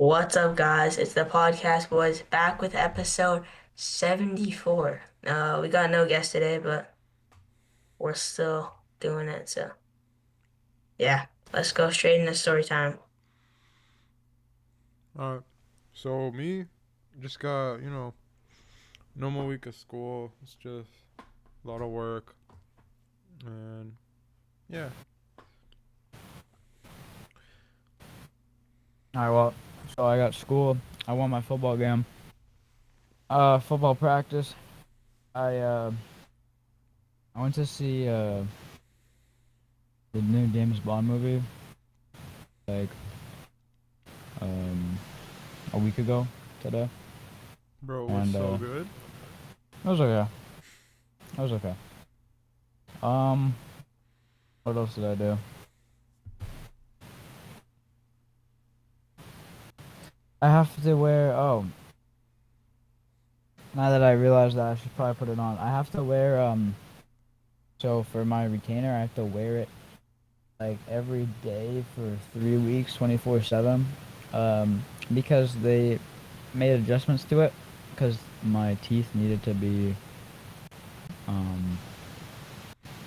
What's up, guys? It's the Podcast Boys back with episode 74. We got no guest today, but we're still doing it. So, yeah, let's go straight into story time. Uh, so me, just got normal week of school. It's just a lot of work, and yeah. Alright, well, so I got school. I won my football game. Football practice. I went to see the new James Bond movie like um a week ago today, Bro, it was and so good. it was okay. It was okay. Um, what else did I do? I have to wear. Oh, now that I realize that, I should probably put it on. I have to wear. So for my retainer, I have to wear it like every day for 3 weeks, 24/7, because they made adjustments to it because my teeth needed to be um,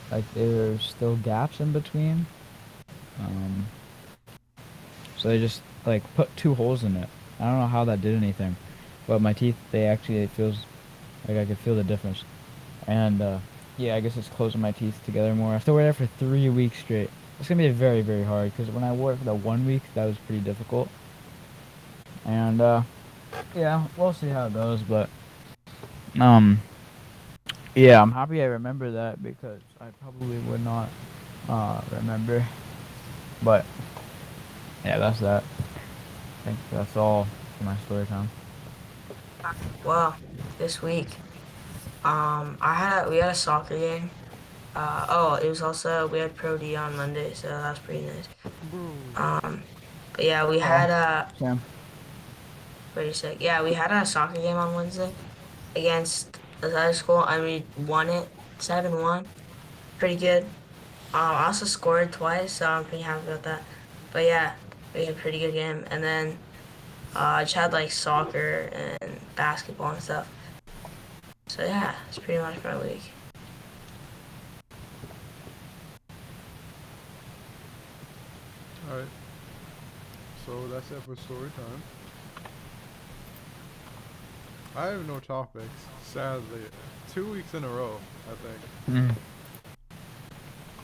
like there were still gaps in between, um, so they just like put two holes in it. I don't know how that did anything, but my teeth, they actually, it feels like I could feel the difference. And yeah, I guess it's closing my teeth together more. I have to wear that for 3 weeks straight. It's gonna be very, very hard because when I wore it for the 1 week, that was pretty difficult. And yeah, we'll see how it goes. But um, yeah, I'm happy I remember that because I probably would not remember. But yeah, that's that. I think that's all for my story time. Well, this week, we had a soccer game. It was also we had Pro D on Monday, so that was pretty nice. Bro, Um, but yeah, we Oh, had Sam. pretty sick. Yeah, we had a soccer game on Wednesday against the other school, and we won it 7-1. Pretty good. I also scored twice, so I'm pretty happy about that. But yeah, we had a pretty good game. And then I just had like soccer and basketball and stuff. So yeah, it's pretty much my week. alright. So that's it for story time. I have no topics. Sadly, 2 weeks in a row. I think. Mm.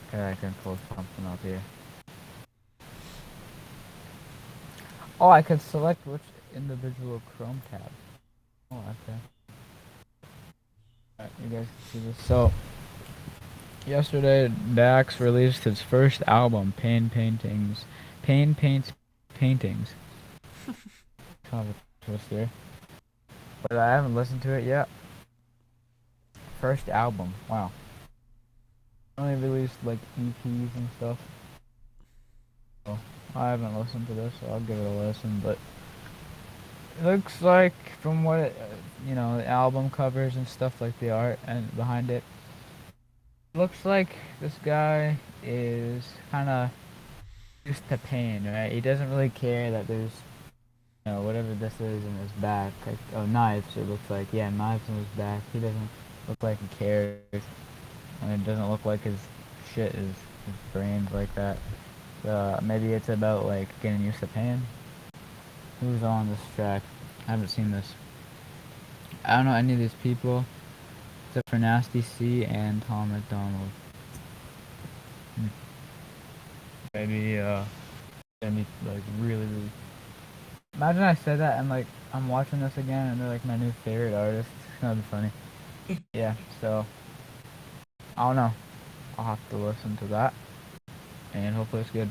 Okay, I can pull something up here. Oh, I can select which individual Chrome tab. Oh, okay. Alright, you guys can see this. So, yesterday, Dax released his first album, Pain Paintings. Pain Paints Paintings. Kind of a twist here. But I haven't listened to it yet. First album. Wow. Only released like EPs and stuff. So, I haven't listened to this, so I'll give it a listen. But it looks like, from what the album covers and stuff, like the art and behind it, looks like this guy is kind of used to pain, right? He doesn't really care that there's, whatever this is in his back. Like, oh, knives, it looks like. Yeah, knives in his back. He doesn't look like he cares. And it doesn't look like his shit is his brains like that. Maybe it's about, like, getting used to pain. Who's on this track? I haven't seen this. I don't know any of these people except for Nasty C and Tom McDonald. Hmm. Maybe, like, really, really. Imagine I said that and, like, I'm watching this again and they're, like, my new favorite artist. It's gonna be funny. Yeah, so, I don't know. I'll have to listen to that and hopefully it's good.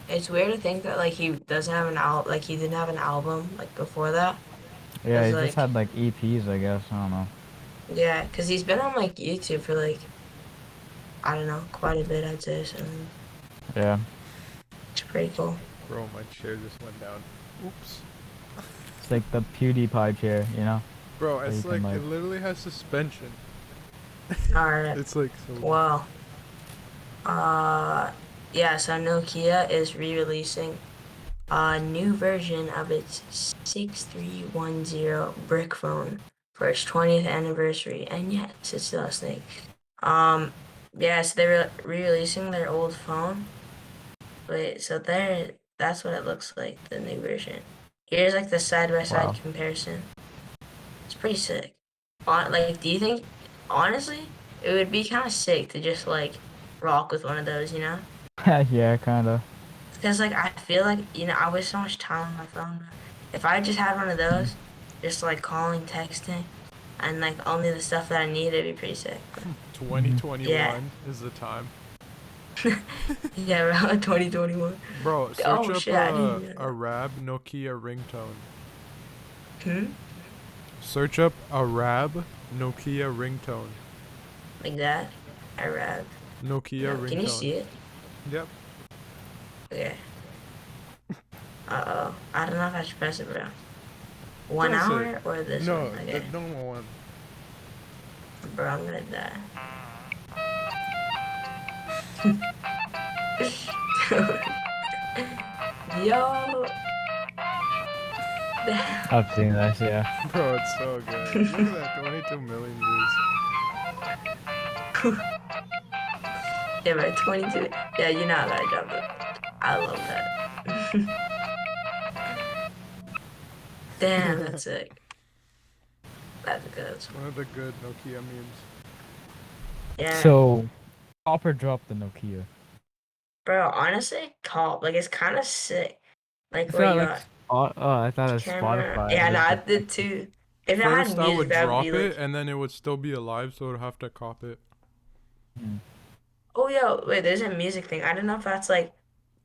It's weird to think that like he doesn't have an like he didn't have an album like before that. Yeah, Cause he just like had, like, EPs, I guess. I don't know. yeah, cause he's been on like YouTube for like I don't know quite a bit I'd say. So Yeah. it's pretty cool. Bro, my chair just went down. Oops. It's like the PewDiePie chair, you know? Bro, So you it's can, like like, it literally has suspension. All right. It's like so. Well, uh, Yeah, so Nokia is re-releasing a new version of its 6310 brick phone for its 20th anniversary, and yes, it's still a snake. Um, yeah, so they're re-releasing their old phone. Wait, so that's what it looks like, the new version. Here's like the side-by-side Wow. comparison. It's pretty sick. Like, do you think, honestly, it would be kind of sick to just like rock with one of those, you know? Yeah, kind of. Because like I feel like I waste so much time on my phone. If I just had one of those, just like calling, texting, and like only the stuff that I need, it'd be pretty sick. But yeah, 2021 is the time. yeah, around 2021. Bro, search Oh up shit, I didn't a even know. Arab Nokia ringtone. Hmm? Search up Arab Nokia ringtone. Like that? I read. Nokia No, can you ringtone. see it? Yep. Okay. Uh-oh. I don't know if I should press it, bro. One Press it. hour or this one? No, the Okay. normal one. Bro, I'm gonna die. Yo. Damn. I've seen this, yeah. Bro, it's so good. Look at that, 22 million views. Yeah, bro, 22. Yeah, you know I gotta drop it. I love that. Damn, that's sick. That's good. One of the good Nokia memes. Yeah, So, Copper dropped the Nokia. bro, honestly, top. Like, it's kind of sick. Like, I where thought you like got I thought it was camera. Spotify. Yeah, It no, was I just did too. If it had First, I music, would that would be drop it, like, and then it would still be alive, so I'd have to cop it. mm. oh, yo, wait, there's a music thing. I don't know if that's like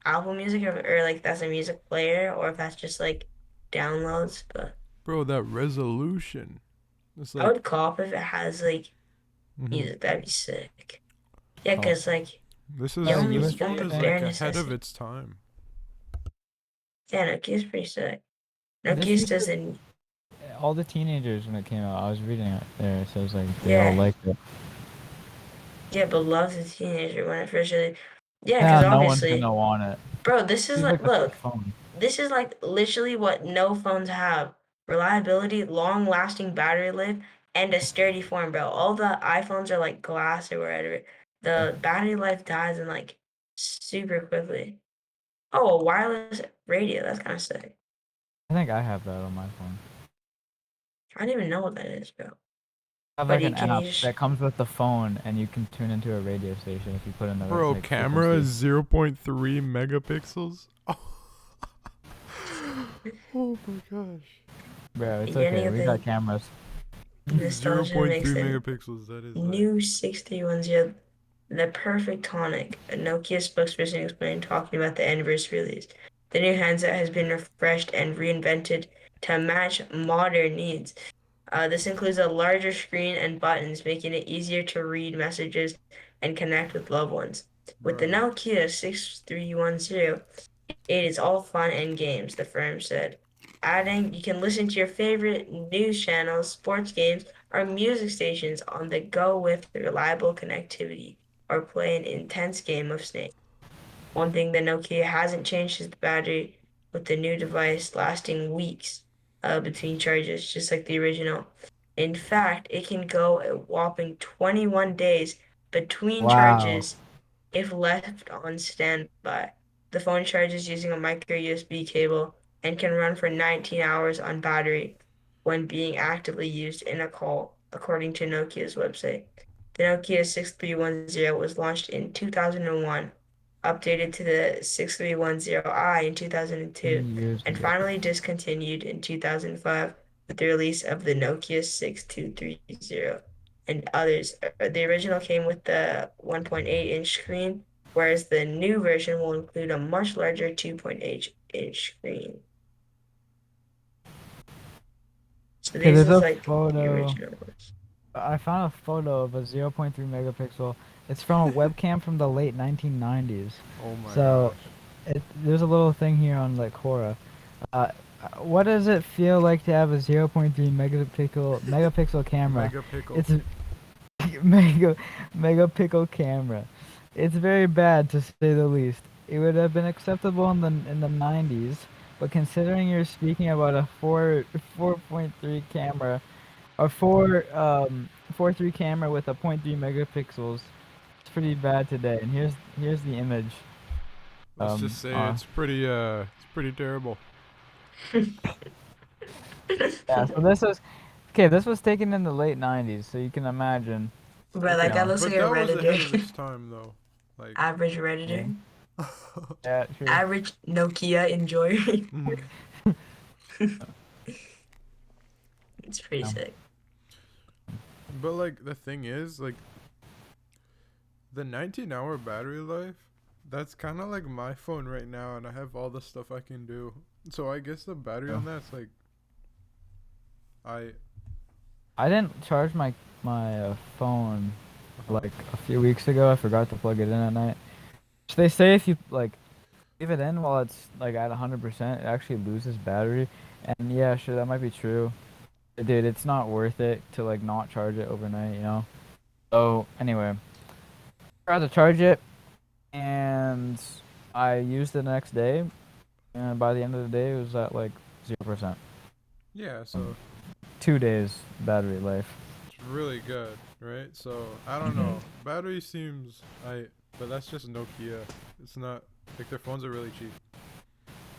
Apple Music or like that's a music player or if that's just like downloads, but Bro, that resolution. It's I like, would cop if it has like hmm music. That'd be sick. Yeah, Oh, because like this is you that a is only this you got phone USB the is thing? bare like ahead of necessity. its time. Yeah, Nokia's pretty sick. This Nokia's used to doesn't. all the teenagers when it came out. I was reading it there. It says like they all Yeah, liked it. yeah, but loves a teenager when it first really. Yeah, because Yeah, no one's gonna obviously, want it. bro, this is Seems like like the flip look, phone. this is like literally what no phones have: reliability, long-lasting battery life, and a sturdy form, bro. All the iPhones are like glass or whatever. Yeah. The battery life dies in like super quickly. Oh, a wireless radio. That's kind of sick. I think I have that on my phone. I don't even know what that is, bro. I have But like you an can you app just that comes with the phone, and you can tune into a radio station if you put in the right Bro, like camera is frequency. 0.3 megapixels. Oh my gosh. Bro, it's you're gonna okay. get We got cameras. nostalgia 0.3 makes it megapixels, that is like. new 6310, the perfect tonic. A Nokia spokesperson explained, talking about the anniversary release. The new handset has been refreshed and reinvented to match modern needs. This includes a larger screen and buttons, making it easier to read messages and connect with loved ones. With the Bro. Nokia 6310, it is all fun and games, the firm said. Adding, you can listen to your favorite news channels, sports games, or music stations on the go with reliable connectivity, or play an intense game of Snake. One thing that Nokia hasn't changed is the battery, with the new device lasting weeks between charges, just like the original. In fact, it can go a whopping 21 days between Wow. charges if left on standby. The phone charges using a micro USB cable and can run for 19 hours on battery when being actively used in a call, according to Nokia's website. The Nokia 6310 was launched in 2001, updated to the 6310i in 2002, 3 years and ago. finally discontinued in 2005 with the release of the Nokia 6230 and others. The original came with the 1.8-inch screen, whereas the new version will include a much larger 2.8-inch screen. So Okay, these there's is a like the photo. original ones. I found a photo of a 0.3 megapixel. It's from a webcam from the late 1990s. Oh my So, gosh. there's a little thing here on like Quora. Uh, what does it feel like to have a 0.3 megapixel camera? Mega pickle. It's a mega megapixel camera. It's very bad to say the least. It would have been acceptable in the 90s, but considering you're speaking about a 4.3 camera, a 4.3 camera with a point 0.3 megapixels, it's pretty bad today. And here's the image. Let's just say it's pretty terrible. Yeah, so this was okay. This was taken in the late 90s, so you can imagine. Bro, You that Okay, guy know, looks like but a that was ahead of Redditor. its time though. Like, Average yeah, Redditor. yeah, true. Average Nokia enjoyer. mhm. It's pretty Yeah. sick. But like the thing is, like the 19-hour battery life, that's kind of like my phone right now, and I have all the stuff I can do. So I guess the battery So, on that's like I I didn't charge my phone uh-huh. like a few weeks ago. I forgot to plug it in at night. So they say if you like leave it in while it's like at 100%, it actually loses battery. And yeah, sure, that might be true. Dude, it's not worth it to like not charge it overnight, you know? So anyway, I tried to charge it and I used it the next day. And by the end of the day, it was at like 0%. Yeah, so 2 days battery life. it's really good, right? So I don't Mhm. know. Battery seems but that's just Nokia. It's not like their phones are really cheap,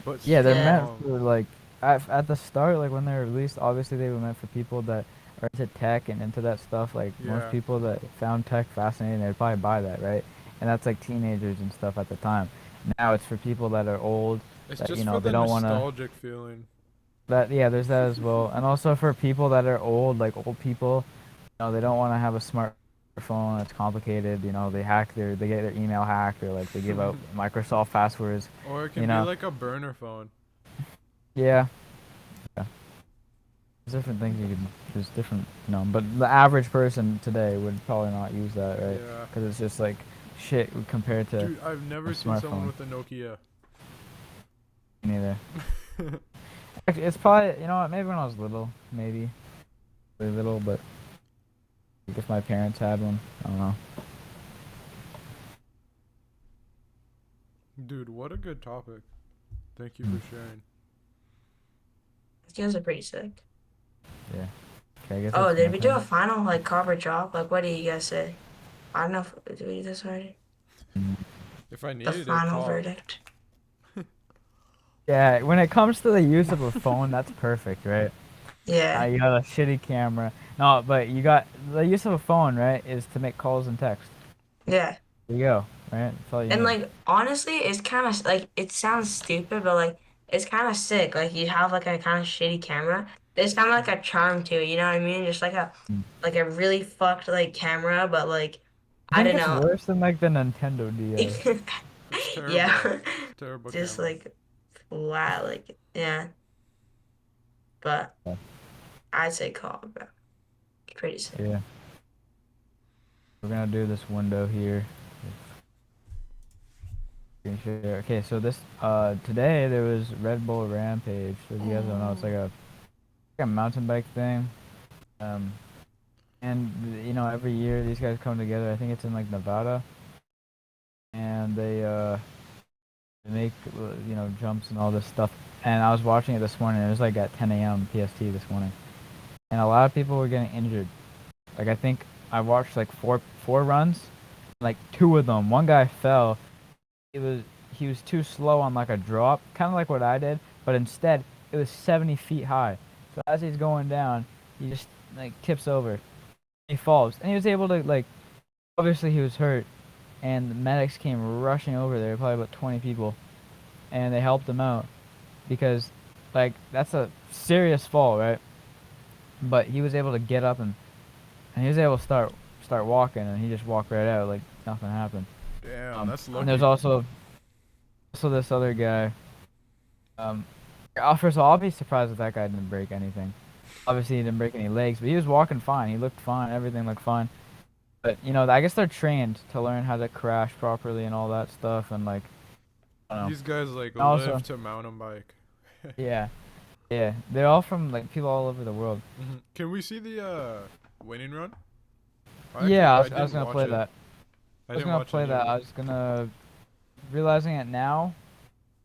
but Yeah, they're super Yeah. meant long. for like at the start, like when they were released, obviously they were meant for people that are into tech and into that stuff. Like most Yeah, people that found tech fascinating, they'd probably buy that, right? And that's like teenagers and stuff at the time. Now it's for people that are old, it's that just for they the don't want to. nostalgic feeling. That yeah, there's that as well, and also for people that are old, like old people, they don't want to have a smartphone. It's complicated. They get their email hacked, or like they give out Microsoft passwords. Or it can You be know, like a burner phone. yeah. Yeah. There's different things you can. There's different, but the average person today would probably not use that, right? Yeah. Because it's just like shit compared to Dude, I've a never seen someone smartphone. with a Nokia. Neither. Actually, it's probably what, maybe when I was little, maybe really little, but I guess my parents had one. I don't know. Dude, what a good topic. Thank you Hmm. for sharing. You guys are pretty sick. Yeah. Okay, I guess Oh, it's did my we do a turn. final like cover drop? Like, what do you guys say? I don't know if did we do this already. Mm. If I The needed it, final call. verdict. Yeah, when it comes to the use of a phone, that's perfect, right? Yeah, You got a shitty camera. No, but you got the use of a phone, right, is to make calls and text. yeah. There you go, right? That's all you And need. like honestly, it's kind of like it sounds stupid, but like it's kind of sick. Like you have like a kind of shitty camera. There's kind of like a charm to it. You know what I mean? Just Mm. like a really fucked like camera, but like I I think don't it's know. worse than like the Nintendo DS. It's terrible. Yeah, It's a terrible just camera. like flat. Like yeah, but Yeah. I'd say call, bro. Pretty sick. Yeah. We're gonna do this window here. Screen share. Okay, so this today there was Red Bull Rampage. So if you guys don't know, it's like a mountain bike thing. Um, and every year these guys come together. I think it's in like Nevada, and they make jumps and all this stuff. And I was watching it this morning. It was like at 10 a.m. PST this morning, and a lot of people were getting injured. Like I think I watched like four runs, like two of them. One guy fell. He was too slow on like a drop, kind of like what I did, but instead it was 70 feet high. So as he's going down, he just like tips over. He falls, and he was able to like. Obviously he was hurt, and the medics came rushing over there, probably about 20 people, and they helped him out because like that's a serious fall, right? But he was able to get up and he was able to start walking, and he just walked right out like nothing happened. Damn, that's And there's lucky. also this other guy. Um, First of all, I'll be surprised if that guy didn't break anything. Obviously, he didn't break any legs, but he was walking fine. He looked fine. Everything looked fine. But I guess they're trained to learn how to crash properly and all that stuff. And like, I don't know. These guys like And also, live to mountain bike. yeah, yeah, they're all from like people all over the world. Can we see the winning run? Yeah, I I was didn't gonna watch play it. that. I was didn't gonna watch play any of that. it. I was gonna realizing it now.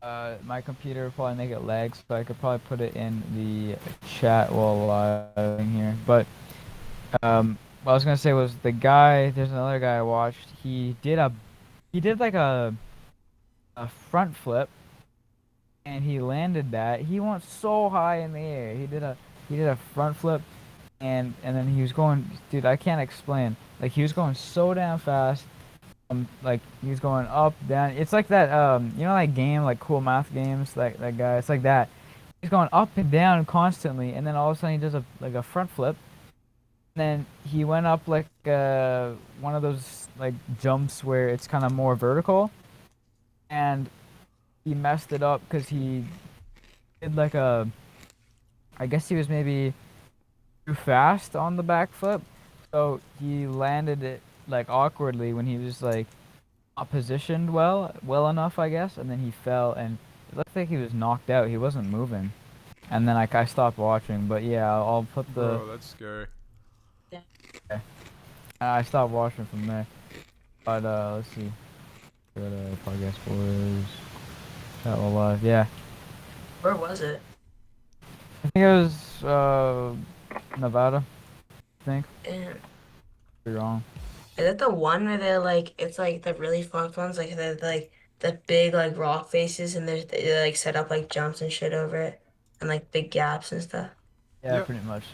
My computer will probably make it lag, so I could probably put it in the chat while live here. But what I was gonna say was the guy. There's another guy I watched. He did like a front flip, and he landed that. He went so high in the air. He did a front flip, and then he was going. Dude, I can't explain. Like he was going so damn fast. Like he was going up, down. It's like that. You know that game, like Cool Math games. That guy. It's like that. He's going up and down constantly, and then all of a sudden he does a front flip. And then he went up like one of those like jumps where it's kind of more vertical, and he messed it up because he did like I guess he was maybe too fast on the backflip, so he landed it like awkwardly when he was like not positioned well enough, I guess, and then he fell and it looked like he was knocked out. He wasn't moving, and then I stopped watching. But yeah, I'll put the. Bro, that's scary. I stopped watching from there. But let's see. Go to Podcast Boys. Chat while live. Yeah, Where was it? I think it was Nevada. I think. And Could be wrong. is that the one where they're like, it's like the really fucked ones, like they're like the big like rock faces, and they like set up like jumps and shit over it, and like big gaps and stuff. Yeah, Yep. pretty much.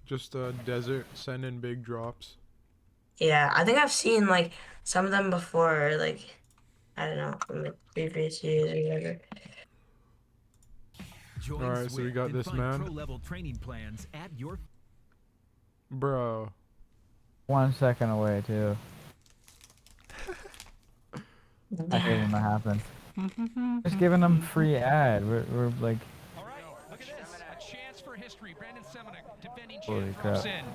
Just desert sending big drops. Yeah, I think I've seen like some of them before, like I don't know, from like previous years or whatever. All right, so we got this man. Pro-level training plans at your Bro. 1 second away too. I hate when that happens. Just giving them free ad. We're like, All right, look at this. A chance for history. Brandon Semenuk, defending holy champ, crap. drops in.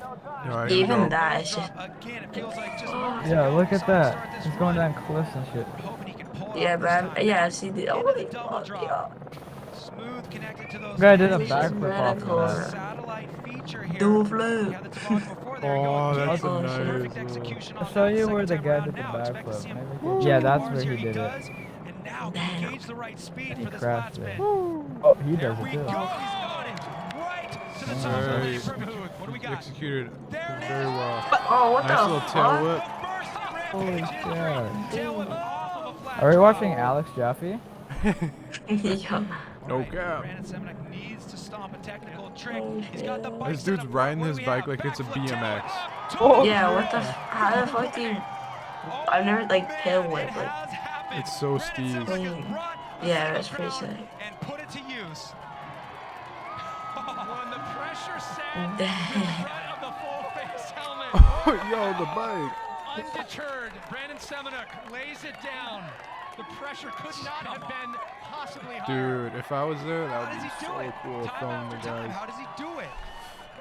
No, I Even know. that, it's just Again, it feels like just moments Yeah, ago, look we at saw him that. start this He's going run. down cliffs and shit. We're hoping he can pull it yeah, off but this time. yeah, I see the Into the holy double fuck, drop. yeah. Smooth connected to those Guy did a legs. backflip off of Radical. that. Satellite feature here. Dual We flip. had the toboggan before. There we go Oh, again. that's a Oh, nice shit. Perfect one. execution I'll on show that you the where the second guy time did the around. Now expect to backflip. see him Maybe we pull can- Yeah, the that's bars where here. he did it. Does, and now can Damn. he gauge the right speed He for this crashed flat it. spin? Oh, he There does it we too. go. He's got it right to the top of the Alright. lane from Hood. What do we got? Executed There it very is. well. Oh, what Nice the little fuck? tail whip. The first Holy rampage in crap. three. Tail whip off of a flat Are we drop. watching Alex Jaffe? Yeah. No Alright, cap. Brandon Semenuk needs to stomp a technical trick. He's got the bike This set dude's up. riding What do his we bike have? like it's a Backflip tail BMX. whip to Oh, the Yeah, what the ground. how the fuck do you Oh, I've never like man, tail it whip like has happened. It's so Brandon steez. Semenuk has brought the Yeah, second that's pretty round sick. and put it to use. When the pressure set in Damn. front of the full face helmet. Oh, yo, the bike. Undeterred, Brandon Semenuk lays it down. The pressure could not have been possibly higher. Dude, if I was there, How that does would he be do so it? cool Time filming the after time. guys. How does he do it?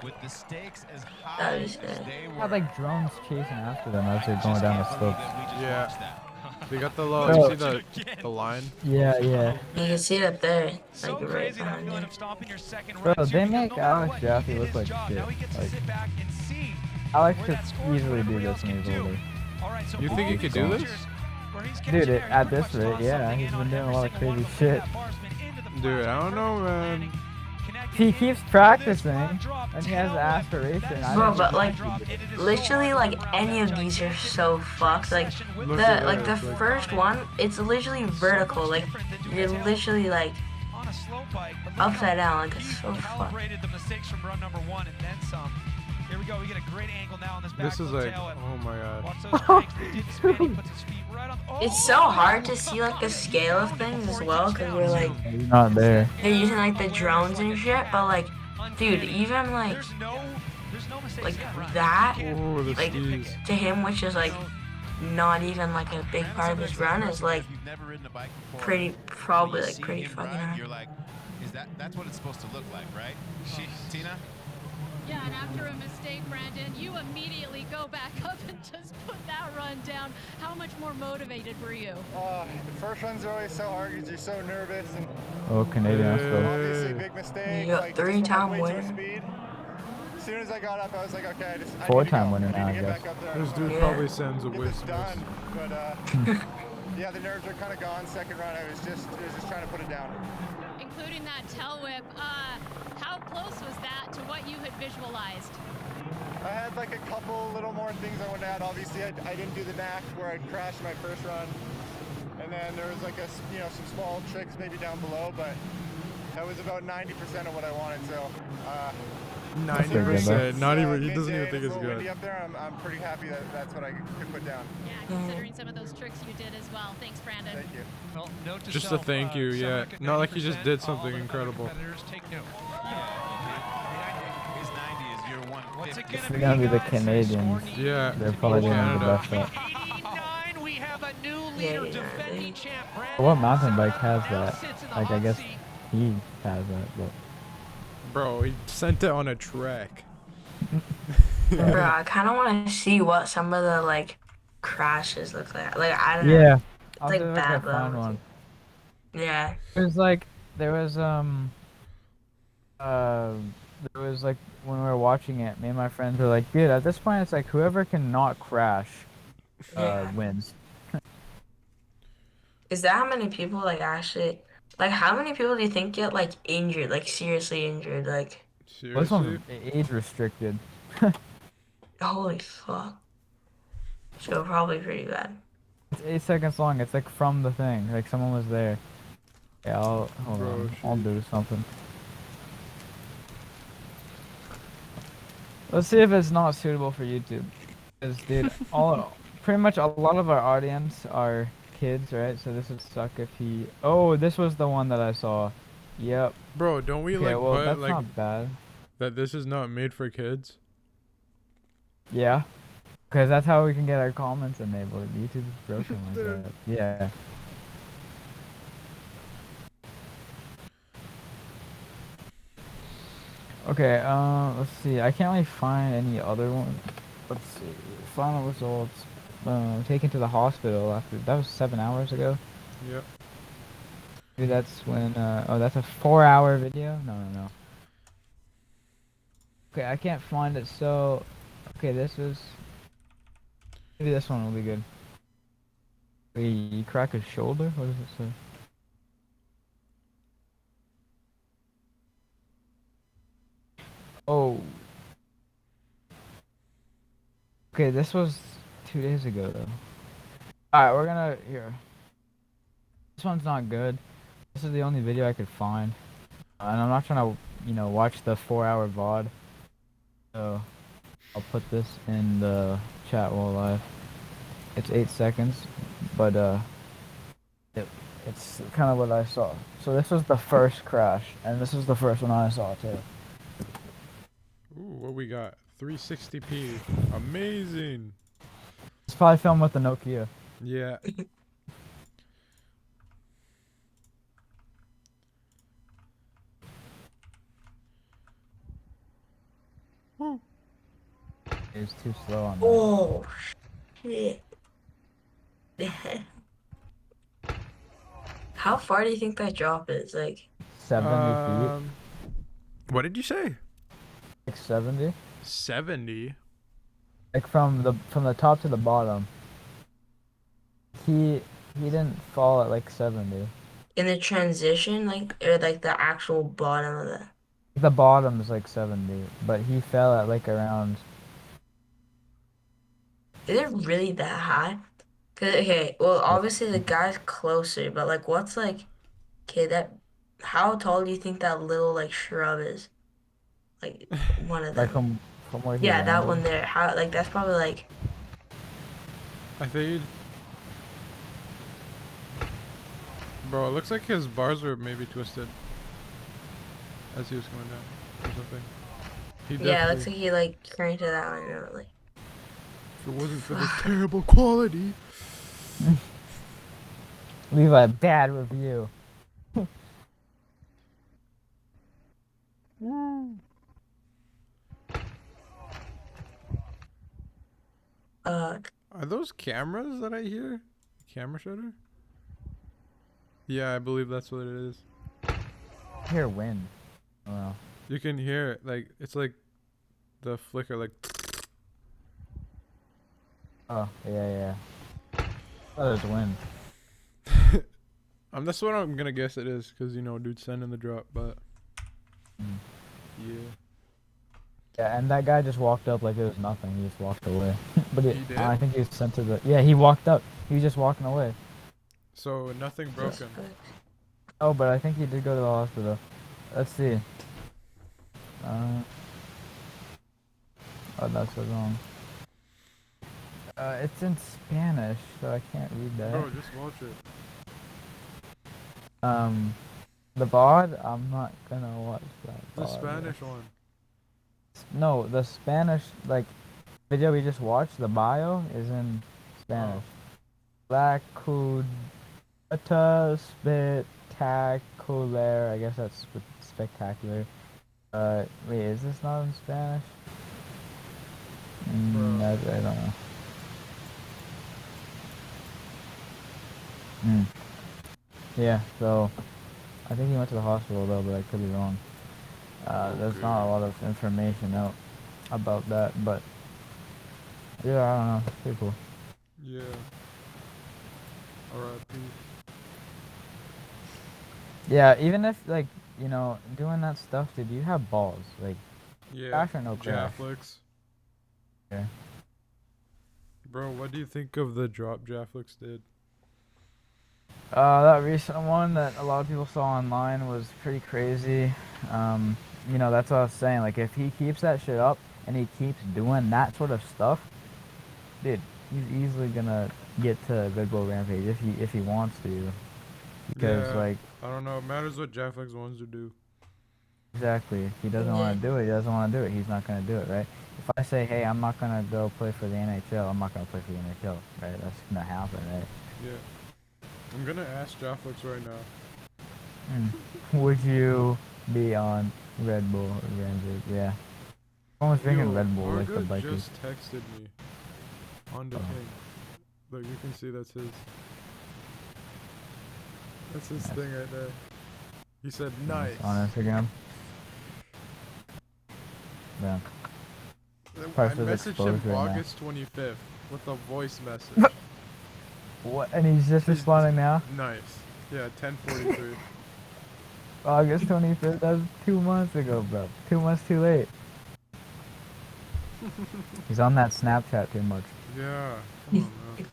With the stakes as That high is as sick. they Had were. like drones chasing after them as they're I going just down the can't believe slopes. that we just Yeah. watched that. They got the little, Bro. you see the line? Yeah, yeah. You can see it up there, So like right crazy that behind feeling you. of stomping your second Bro, runs they here, because make no matter Alex what, he Jaffe did look his like job. shit. Now he gets to Like, sit back and see Alex where could that score is, what easily do everybody this else when can he's do. older. All right, so You all think he these could do this? features where he's Dude, catching at pretty this much rate, toss yeah, something he's in been on doing a every lot of single one crazy of them. shit. That barspin into the Dude, flat I don't know, perfect man. landing, connected He in keeps for this practicing, flat drop, and he has tail the whip. aspiration. That is I Bro, don't but think like he could do it. it is so literally hard to like get around any that of these are gigantic so fucked. Like session with Look the at like the this, like- first one, it's literally vertical. Like you're literally like on a slow bike, but look upside how down. Like it's he so fucked. calibrated the mistakes from run number one and then some. Here we go. We get a great angle now on this back This is flip like, tail whip. oh my god. Watch those cranks. They did the spin. He puts his feet right on. Oh, It's so hard to see like the scale of things as well, because we're like He's not there. they're using like the drones and shit. But like, dude, even like There's no mistakes like yet, Ryan. that Oh, the like skis. to him, which is like not even like a big part of his run, is like If you've never ridden a bike before, pretty probably when you like see pretty him fucking ride, hard. You're like, that's what it's supposed to look like, right? Tina? Yeah, and after a mistake, Brandon, you immediately go back up and just put that run down. How much more motivated were you? The first runs are always so hard because you're so nervous and Oh, Canadian Yeah. still. obviously big mistake. You got like, three-time just went way too winner. speed. As soon as I got up, I was like, okay, I need to Four-time go. winner I now, need to I get guess. back up there. This dude Yeah. probably sends a Get wish this done. But yeah, the nerves are kind of gone. Second run, I was just trying to put it down. Including that tail whip. How close was that to what you had visualized? I had like a couple little more things I wanted to add. Obviously, I didn't do the knack where I crashed my first run, and then there was like some small tricks maybe down below, but that was about 90% of what I wanted. So 90%. Not even. He midday, doesn't even think it's a it's little windy good. up there. I'm pretty happy that that's what I could put down. Yeah, considering some of those tricks you did as well. Thanks, Brandon. Thank you. Well, note to Just a self, thank you, yeah. Semenuk at Not like he just 90%, did all something the other incredible. competitors take note. His 90 is your What's it 150. It's gonna gonna be the guys? Canadians. Score Yeah, They're probably gonna be the Canada. best at. 89, we have a new leader, defending champ What mountain bike Brandon has now that? sits in the Like, I hot guess seat. he has that, but. Bro, he sent it on a track. Bro, I kind of want to see what some of the like crashes look like. Like I don't know, Yeah. it's I'll see like if I can bad, but I find wanna one. see. Yeah. There was like when we were watching it, me and my friends were like, dude, at this point it's like whoever can not crash Yeah. wins. Is that how many people like actually like how many people do you think get like injured, like seriously injured? Like Well, this Seriously? one's age restricted. holy fuck. So probably pretty bad. It's 8 seconds long. It's like from the thing. Like someone was there. Yeah, hold Bro, on. I'll sheesh. do something. Let's see if it's not suitable for YouTube. Because, dude, pretty much a lot of our audience are kids, right? So this would suck if he. Oh, this was the one that I saw. Yep. Bro, don't we Okay, like well, put that's like not bad. that this is not made for kids? Yeah. Because that's how we can get our comments enabled. YouTube's broken like that. Yeah. Okay, let's see. I can't really find any other one. Let's see. Final results. Taken to the hospital after. That was 7 hours ago. Yep. Maybe that's when. Oh, that's a 4-hour video? No. Okay, I can't find it, so. Okay, this was. Maybe this one will be good. Wait, you crack his shoulder? What does it say? Oh. Okay, this was 2 days ago, though. Alright, we're gonna. Here. This one's not good. This is the only video I could find. And I'm not trying to, watch the 4-hour VOD. So, I'll put this in the chat while live. It's 8 seconds, but, it's kind of what I saw. So this was the first crash, and this is the first one I saw, too. Ooh, what we got? 360p. Amazing. It's probably filmed with the Nokia. Yeah. Woo. It's too slow on that. Oh shit. How far do you think that drop is? Like 70 feet. What did you say? Like 70? 70? Like from the top to the bottom. He didn't fall at like 70. in the transition, like or like the actual bottom of the. The bottom is like 70, but he fell at like around. Is it really that high? Cause okay, well obviously the guy's closer, but like what's like, okay, that how tall do you think that little like shrub is? Like one of Like them. from where he Yeah, that landed. one there. How like that's probably like. I think. Bro, it looks like his bars were maybe twisted as he was going down or something. He Yeah, it looks definitely- like he like cranked it out and really. If it wasn't for the terrible quality. Leave a bad review. Are those cameras that I hear? Camera shutter? Yeah, I believe that's what it is. I hear wind. Oh, well. You can hear it, like it's like the flicker, like. Oh, yeah. Oh, there's wind. That's what I'm gonna guess it is, cause dude sending the drop, but Mm. yeah. Yeah, and that guy just walked up like it was nothing. He just walked away. But He did? I think he was sent to the. Yeah, he walked up. He was just walking away. So nothing broken. Oh, but I think he did go to the hospital. Let's see. Oh, that's so wrong. It's in Spanish, so I can't read that. Bro, just watch it. The VOD, I'm not gonna watch that. The VOD. Spanish one. No, the Spanish video we just watched. The bio is in Spanish. Spectacular. I guess that's spectacular. Wait, is this not in Spanish? I don't know. Yeah, so I think he went to the hospital though, but I could be wrong. There's not a lot of information out about that, but yeah, I don't know. It's pretty cool. Yeah. R.I.P. Yeah, even if doing that stuff, dude, you have balls. Like, Yeah. crash or no crash? Jafflix. Yeah. Bro, what do you think of the drop Jafflix did? That recent one that a lot of people saw online was pretty crazy. That's what I was saying. Like, if he keeps that shit up and he keeps doing that sort of stuff, dude, he's easily gonna get to Red Bull Rampage if he wants to. Because I don't know. It matters what Jafflix wants to do. Exactly. If he doesn't want to do it, he doesn't want to do it. He's not gonna do it, right? If I say, hey, I'm not gonna go play for the NHL, I'm not gonna play for the NHL, right? That's gonna happen, right? Yeah. I'm gonna ask Jafflix right now. Would you be on Red Bull Rampage? Yeah. Someone was drinking Red Bull like the Marga bikers. just texted me on the thing. Look, you can see that's his. That's his thing right there. He said, nice. On Instagram. Yeah. I Price is messaged him exposed right now. August 25th with a voice message. What? And he's just responding now? Nice. Yeah, 10:43. August 25th? That's 2 months ago, bro. 2 months too late. He's on that Snapchat too much. Yeah. Come on, man.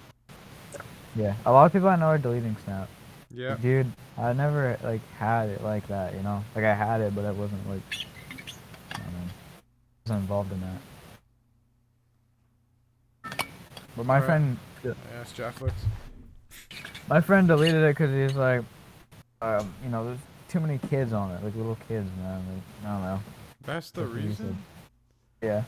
Yeah. A lot of people I know are deleting Snap. Yeah. Dude, I never, had it like that, Like, I had it, but it wasn't, I don't know. I wasn't involved in that. But my friend... I asked Jafflix. My friend deleted it because he's like, there's too many kids on it, like little kids, man. Like, I don't know. That's the reason? Yeah.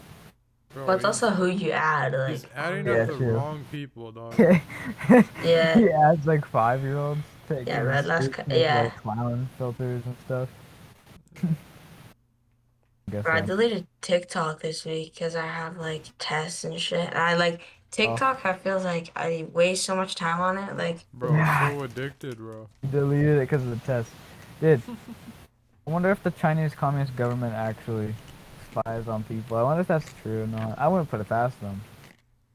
Bro, But it's also who you add. Like, he's adding Yeah, up the true. wrong people, dog. Yeah. He adds 5-year-olds. Yeah, Red Last yeah. Clown filters and stuff. Guess Bro, I so. deleted TikTok this week because I have tests and shit. And I TikTok. I feel like I waste so much time on it. Bro, Yeah. so addicted, bro. Deleted it because of the test. Dude, I wonder if the Chinese Communist government actually spies on people. I wonder if that's true or not. I wouldn't put it past them.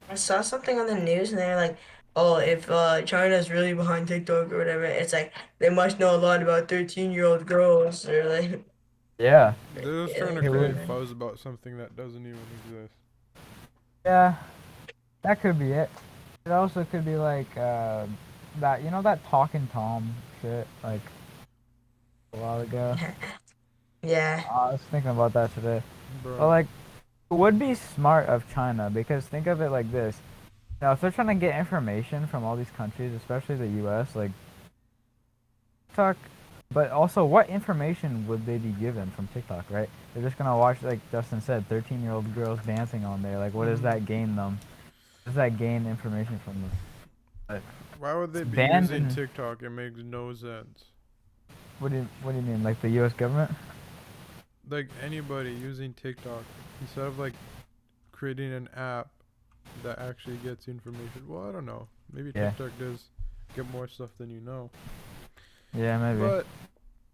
I saw something on the news and they're like, oh, if China's really behind TikTok or whatever, it's like they must know a lot about 13-year-old girls or Yeah. They're just trying to create fuzz about something that doesn't even exist. Yeah. That could be it. It also could be that, that Talking Tom shit, a while ago. Yeah. I was thinking about that today. Bro. But it would be smart of China because think of it like this. If they're trying to get information from all these countries, especially the US, TikTok, but also what information would they be given from TikTok, right? They're just gonna watch, like Justin said, 13-year-old girls dancing on there. What does that gain them? What does that gain information from them? Why would they be banned using in- TikTok? It makes no sense. What do you mean? The US government? Anybody using TikTok instead of creating an app that actually gets information. Well, I don't know. Maybe TikTok does get more stuff than you know. Yeah, maybe. But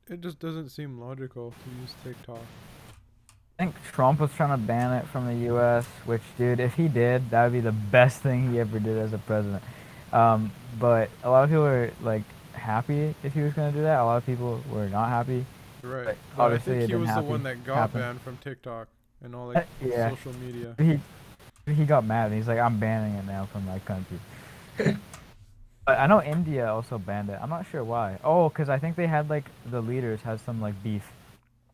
it just doesn't seem logical to use TikTok. I think Trump was trying to ban it from the U.S., which, dude, if he did, that would be the best thing he ever did as a president. But a lot of people are, like, happy if he was going to do that. A lot of people were not happy. Right. But But I obviously think it he didn't was the one that got happen. banned from TikTok and all like Yeah. social media. He got mad and he's like, I'm banning it now from my country. But I know India also banned it. I'm not sure why. Oh, because I think they had, like, the leaders had some, like, beef.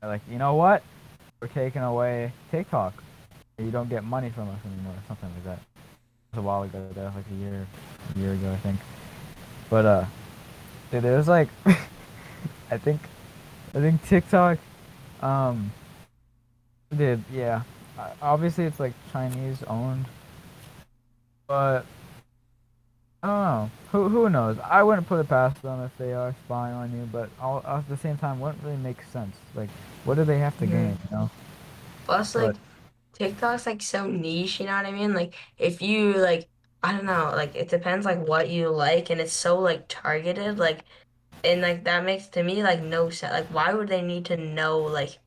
They're like, you know what? We're taking away TikTok. You don't get money from us anymore, something like that. It was a while ago, that was like a year ago, I think. But dude, it was like, I think TikTok, um, dude, yeah, obviously it's like Chinese owned, but I don't know. Who knows? I wouldn't put it past them if they are spying on you, but at the same time, wouldn't really make sense. Like, what do they have to gain, you know? Plus, But like, TikTok's like so niche, you know what I mean? Like, if you like, I don't know, like, it depends like what you like, and it's so like targeted, like, and like that makes to me like no sense. Like, why would they need to know like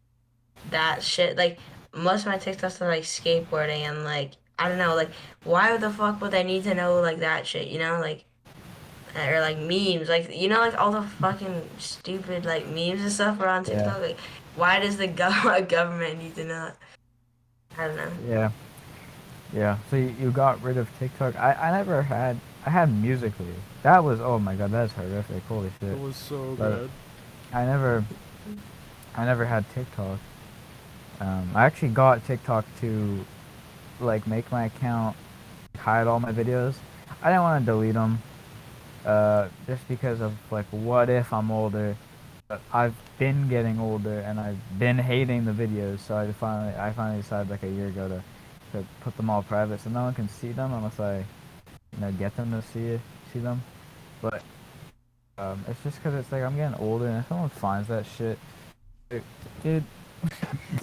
that shit? Like, most of my TikToks are like skateboarding and like, I don't know, like, why the fuck would they need to know like that shit, you know? Like, or like memes, like you know, like all the fucking stupid like memes and stuff are on yeah, TikTok. Like, why does the government need to know? I don't know. yeah, yeah. So you got rid of TikTok. I had Musically. That was, oh my god, that's horrific. Holy It shit. was so But bad. I never I never had TikTok. I actually got TikTok to like make my account hide all my videos. I didn't want to delete them, just because of like what if I'm older. But I've been getting older and I've been hating the videos, so I finally decided like a year ago to put them all private so no one can see them unless I get them to see them. But it's just because it's like I'm getting older and if someone finds that shit, dude,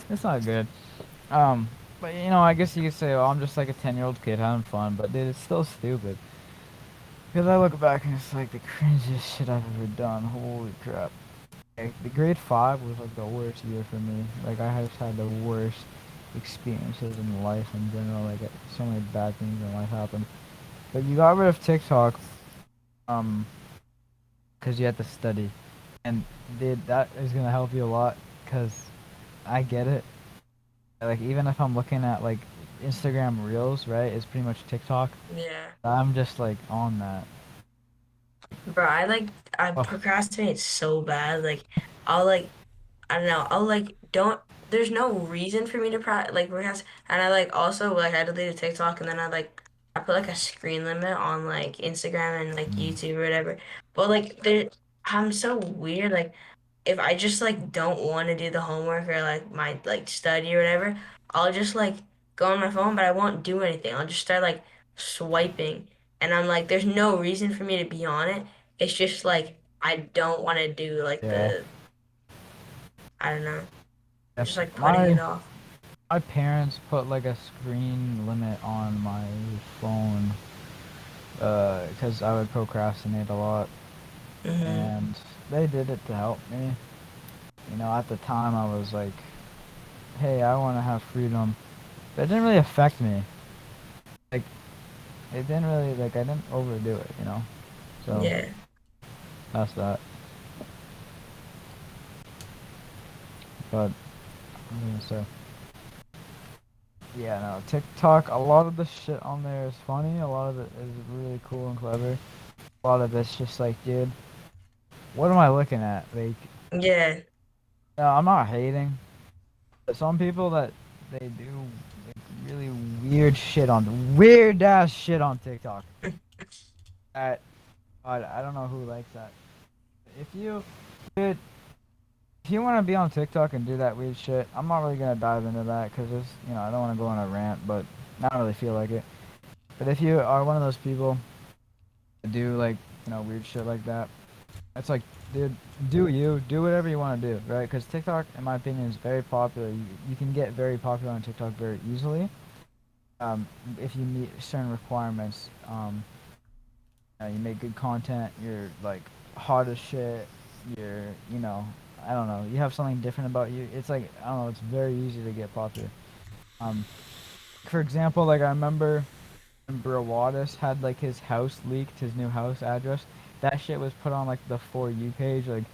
it's not good. Um, but I guess you could say, "Oh, I'm just like a 10-year-old kid having fun," but dude, it's still stupid. Because I look back and it's like the cringiest shit I've ever done. Holy crap! Like, the grade 5 was like the worst year for me. Like I just had the worst experiences in life in general. Like so many bad things in life happened. But you got rid of TikTok, um, because you had to study, and dude, that is gonna help you a lot. Cause I get it. Like even if I'm looking at like Instagram Reels, right? It's pretty much TikTok. Yeah. I'm just like on that. Bro, I Oh, procrastinate so bad. Like I'll like I don't know, I'll like don't there's no reason for me to procrastinate, and I like also like I deleted TikTok and then I put like a screen limit on like Instagram and like mm, YouTube or whatever. But like I'm so weird. Like if I just like don't want to do the homework or like my like study or whatever, I'll just like go on my phone, but I won't do anything. I'll just start like swiping, and I'm like, there's no reason for me to be on it. It's just like I don't want to do like yeah. I don't know. I'm Yeah. just like putting it My off. my parents put like a screen limit on my phone, because I would procrastinate a lot, Hmm. and they did it to help me. At the time I was like, hey, I want to have freedom. But it didn't really affect me. Like it didn't really like I didn't overdo it. So Yeah. that's that. But I'm gonna say, yeah, no, TikTok. A lot of the shit on there is funny. A lot of it is really cool and clever. A lot of it's just like, dude, what am I looking at? Like, Yeah. no, I'm not hating. But some people that they do like really weird ass shit on TikTok. That I don't know who likes that. If you, dude, if you want to be on TikTok and do that weird shit, I'm not really gonna dive into that because I don't want to go on a rant, but I don't really feel like it. But if you are one of those people that do like weird shit like that, it's like, dude, do whatever you want to do, right? Because TikTok, in my opinion, is very popular. You can get very popular on TikTok very easily, if you meet certain requirements. You make good content. You're like hot as shit. You're I don't know. You have something different about you. It's like I don't know. It's very easy to get popular. Um, for example, like I remember when Brawadis had like his house leaked, his new house address. That shit was put on like the For You page, like,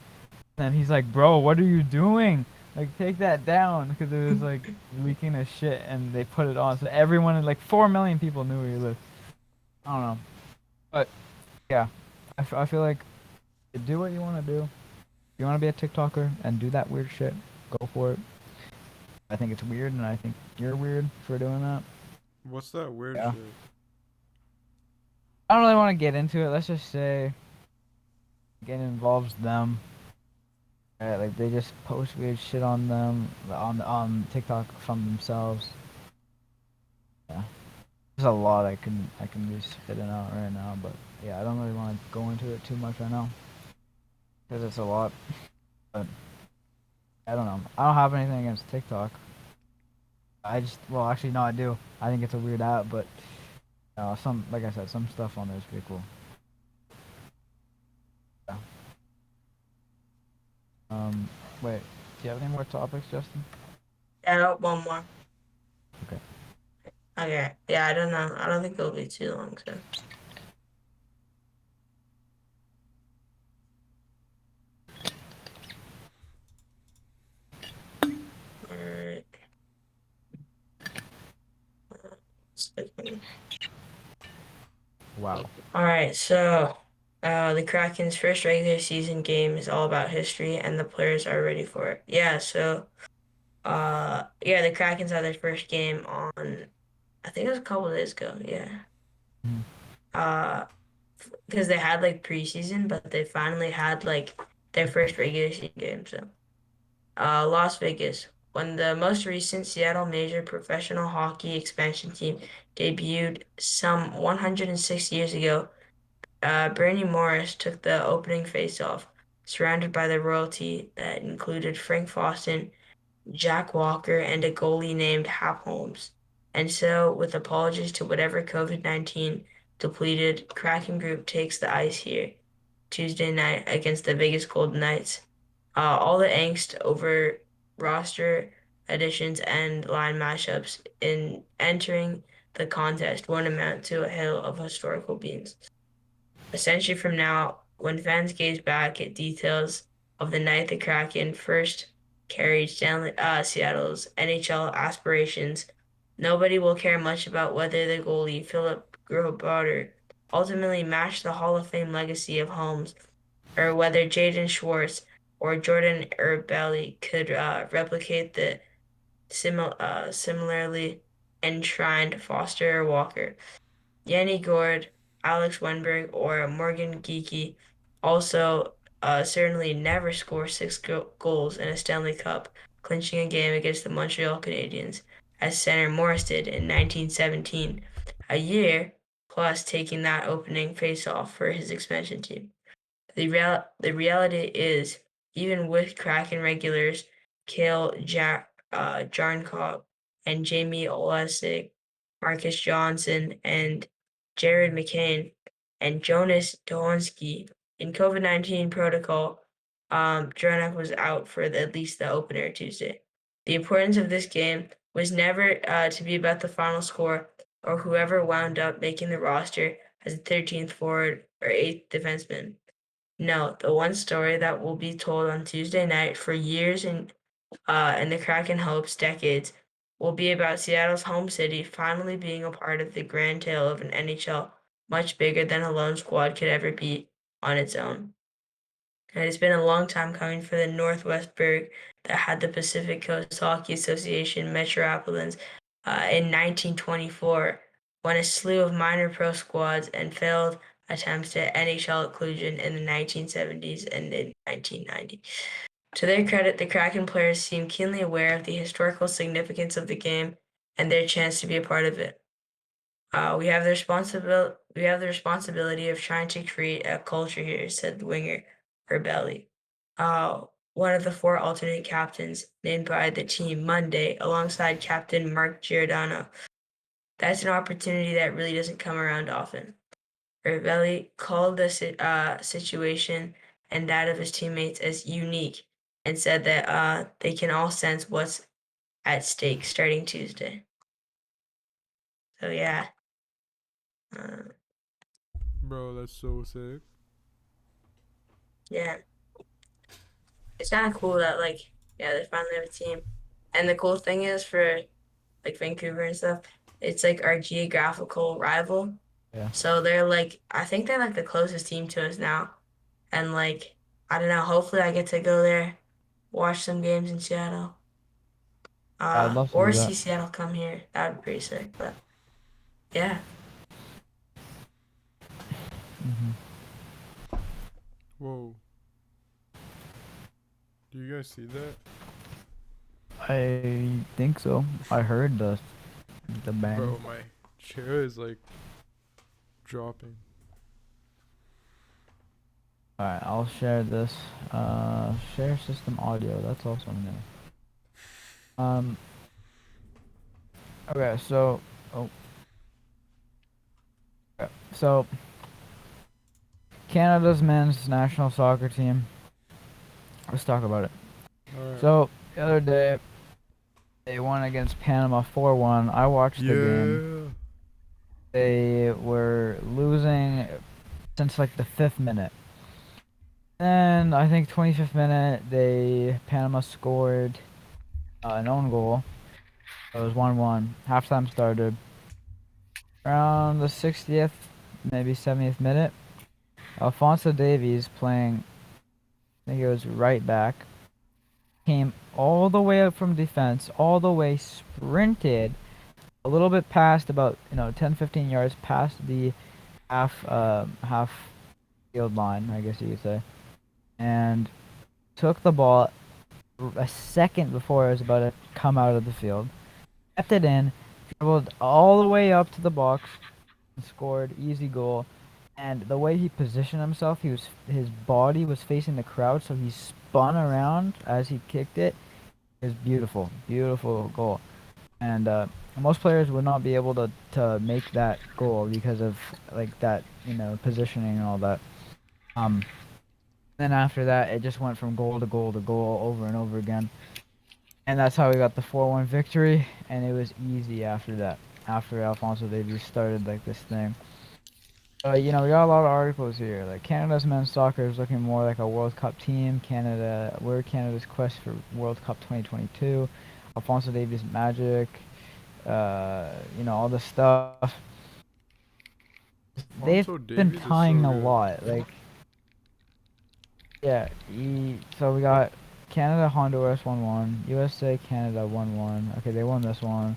and he's like, "Bro, what are you doing? Like, take that down," because it was like leaking his shit, and they put it on, so everyone, like 4 million people knew where he lived. I don't know, but yeah, I feel like do what you want to do. If you want to be a TikToker and do that weird shit, go for it. I think it's weird, and I think you're weird for doing that. What's that weird Yeah. shit? I don't really want to get into it. Let's just say, again, it involves them. Right? Like they just post weird shit on them on TikTok from themselves. Yeah, there's a lot I can be spitting out right now, but yeah, I don't really want to go into it too much right now because it's a lot. But I don't know. I don't have anything against TikTok. Well, actually, no, I do. I think it's a weird app, but some, like I said, some stuff on there is pretty cool. Yeah. Wait, do you have any more topics, Justin? Yeah, one more. Okay. Okay. Yeah, I don't know. I don't think it'll be too long, so. Alright. Wow. Alright, so the Kraken's first regular season game is all about history and the players are ready for it. Yeah, so yeah, the Krakens had their first game on I think it was a couple days ago, yeah. Mhm. Uh because they had like preseason, but they finally had like their first regular season game, so Las Vegas, when the most recent Seattle Major Professional Hockey expansion team debuted some 106 years ago, Bernie Morris took the opening faceoff, surrounded by the royalty that included Frank Foston, Jack Walker, and a goalie named Hap Holmes. And so, with apologies to whatever COVID-19 depleted Kraken group takes the ice here Tuesday night against the Vegas Golden Knights. All the angst over roster additions and line matchups in entering the contest won't amount to a hail of historical beans. A century from now, when fans gaze back at details of the night the Kraken first carried Seattle's NHL aspirations, nobody will care much about whether the goalie Philip Grubauer ultimately matched the Hall of Fame legacy of Holmes, or whether Jaden Schwartz or Jordan Erbelli could replicate the similarly enshrined Foster or Walker. Yanni Gord, Alex Wenberg, or Morgan Geeky also certainly never score six goals in a Stanley Cup, clinching a game against the Montreal Canadiens, as center Morris did in 1917, a year plus taking that opening faceoff for his expansion team. The reality is, even with Kraken regulars Kale Jarnkob and Jamie Olesic, Marcus Johnson, and Jared McCain, and Jonas Dohonski in COVID-19 protocol, Jarnkob was out for at least the opener Tuesday. The importance of this game was never to be about the final score or whoever wound up making the roster as the 13th forward or 8th defenseman. No, the one story that will be told on Tuesday night for years and the Kraken hopes decades will be about Seattle's home city finally being a part of the grand tale of an NHL much bigger than a lone squad could ever be on its own. And it's been a long time coming for the Northwest Burg that had the Pacific Coast Hockey Association Metropolitans in 1924 when a slew of minor pro squads and failed attempts at NHL inclusion in the 1970s and in 1990. To their credit, the Kraken players seem keenly aware of the historical significance of the game and their chance to be a part of it. We have the responsibility of trying to create a culture here, said the winger Herbelli. One of the four alternate captains named by the team Monday alongside Captain Mark Giordano. That's an opportunity that really doesn't come around often. Herbelli called the situation and that of his teammates as unique and said that they can all sense what's at stake starting Tuesday. So yeah. Bro, that's so sick. Yeah. It's kind of cool that they finally have a team. And the cool thing is for like Vancouver and stuff, it's like our geographical rival. Yeah. So I think they're like the closest team to us now. And I don't know, hopefully I get to go there, watch some games in Seattle. I'd love to Or do see that. Seattle come here. That would be pretty sick. But yeah. Whoa. Do you guys see that? I think so. I heard the bang. Bro, my chair is like dropping. Alright, I'll share this. Share system audio. That's also new. Okay, so so Canada's men's national soccer team. Let's talk about it. Alright. So the other day they won against Panama 4-1. I watched the game. They were losing since like the 5th minute. Then I think 25th minute, Panama scored an own goal. It was 1-1. Halftime started around the 60th, maybe 70th minute. Alphonso Davies playing, I think it was right back, came all the way up from defense, all the way sprinted a little bit past about 10-15 yards past the half field line, I guess you could say, and took the ball a second before it was about to come out of the field, kept it in, dribbled all the way up to the box, and scored easy goal. And the way he positioned himself, his body was facing the crowd, so he spun around as he kicked it. It was beautiful, beautiful goal. And most players would not be able to make that goal because of like that, positioning and all that. Then after that, it just went from goal to goal to goal over and over again. And that's how we got the 4-1 victory, and it was easy after that. After Alphonso Davies started like this thing. We got a lot of articles here. Like Canada's men's soccer is looking more like a World Cup team. We're Canada's quest for World Cup 2022. Alphonso Davies magic. All this stuff. They've Alphonso been Davies is tying so a good. lot. So we got Canada, Honduras 1-1. USA, Canada 1-1. Okay, they won this one.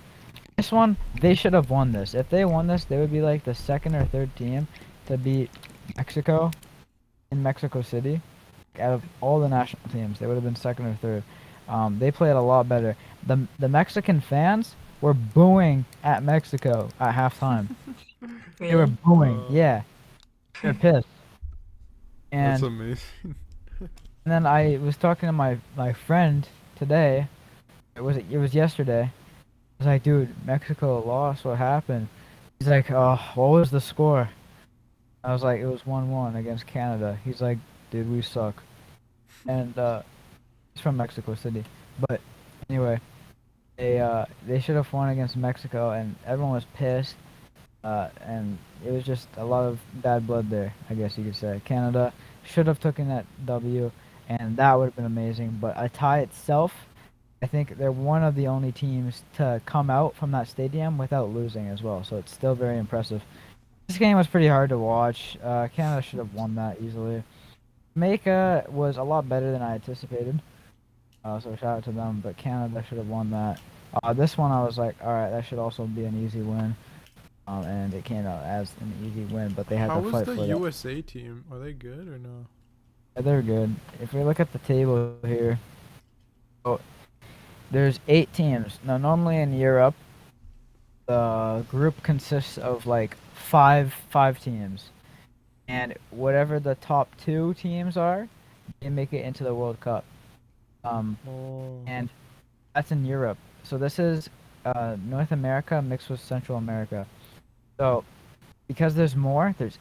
This one, they should have won this. If they won this, they would be like the second or third team to beat Mexico in Mexico City. Out of all the national teams, they would have been second or third. They played a lot better. The Mexican fans were booing at Mexico at halftime. They were Really? booing. Yeah, they were pissed. That's And amazing. And then I was talking to my friend today. It was yesterday. I was like, dude, Mexico lost. What happened? He's like, oh, what was the score? I was like, it was 1-1 against Canada. He's like, dude, we suck. And he's from Mexico City. But anyway, they should have won against Mexico, and everyone was pissed. And it was just a lot of bad blood there, I guess you could say. Canada should have taken that W, and that would have been amazing. But a tie itself, I think they're one of the only teams to come out from that stadium without losing as well. So it's still very impressive. This game was pretty hard to watch. Canada should have won that easily. Jamaica was a lot better than I anticipated. So shout out to them. But Canada should have won that. This one I was like, all right, that should also be an easy win. And it came out as an easy win, but they had How to was fight the for that. USA team? Are they good or no? Yeah, they're good. If we look at the table here, oh, there's 8 teams. Now, normally in Europe, the group consists of like five teams, and whatever the top 2 teams are, they make it into the World Cup. And that's in Europe. So this is North America mixed with Central America. So because there's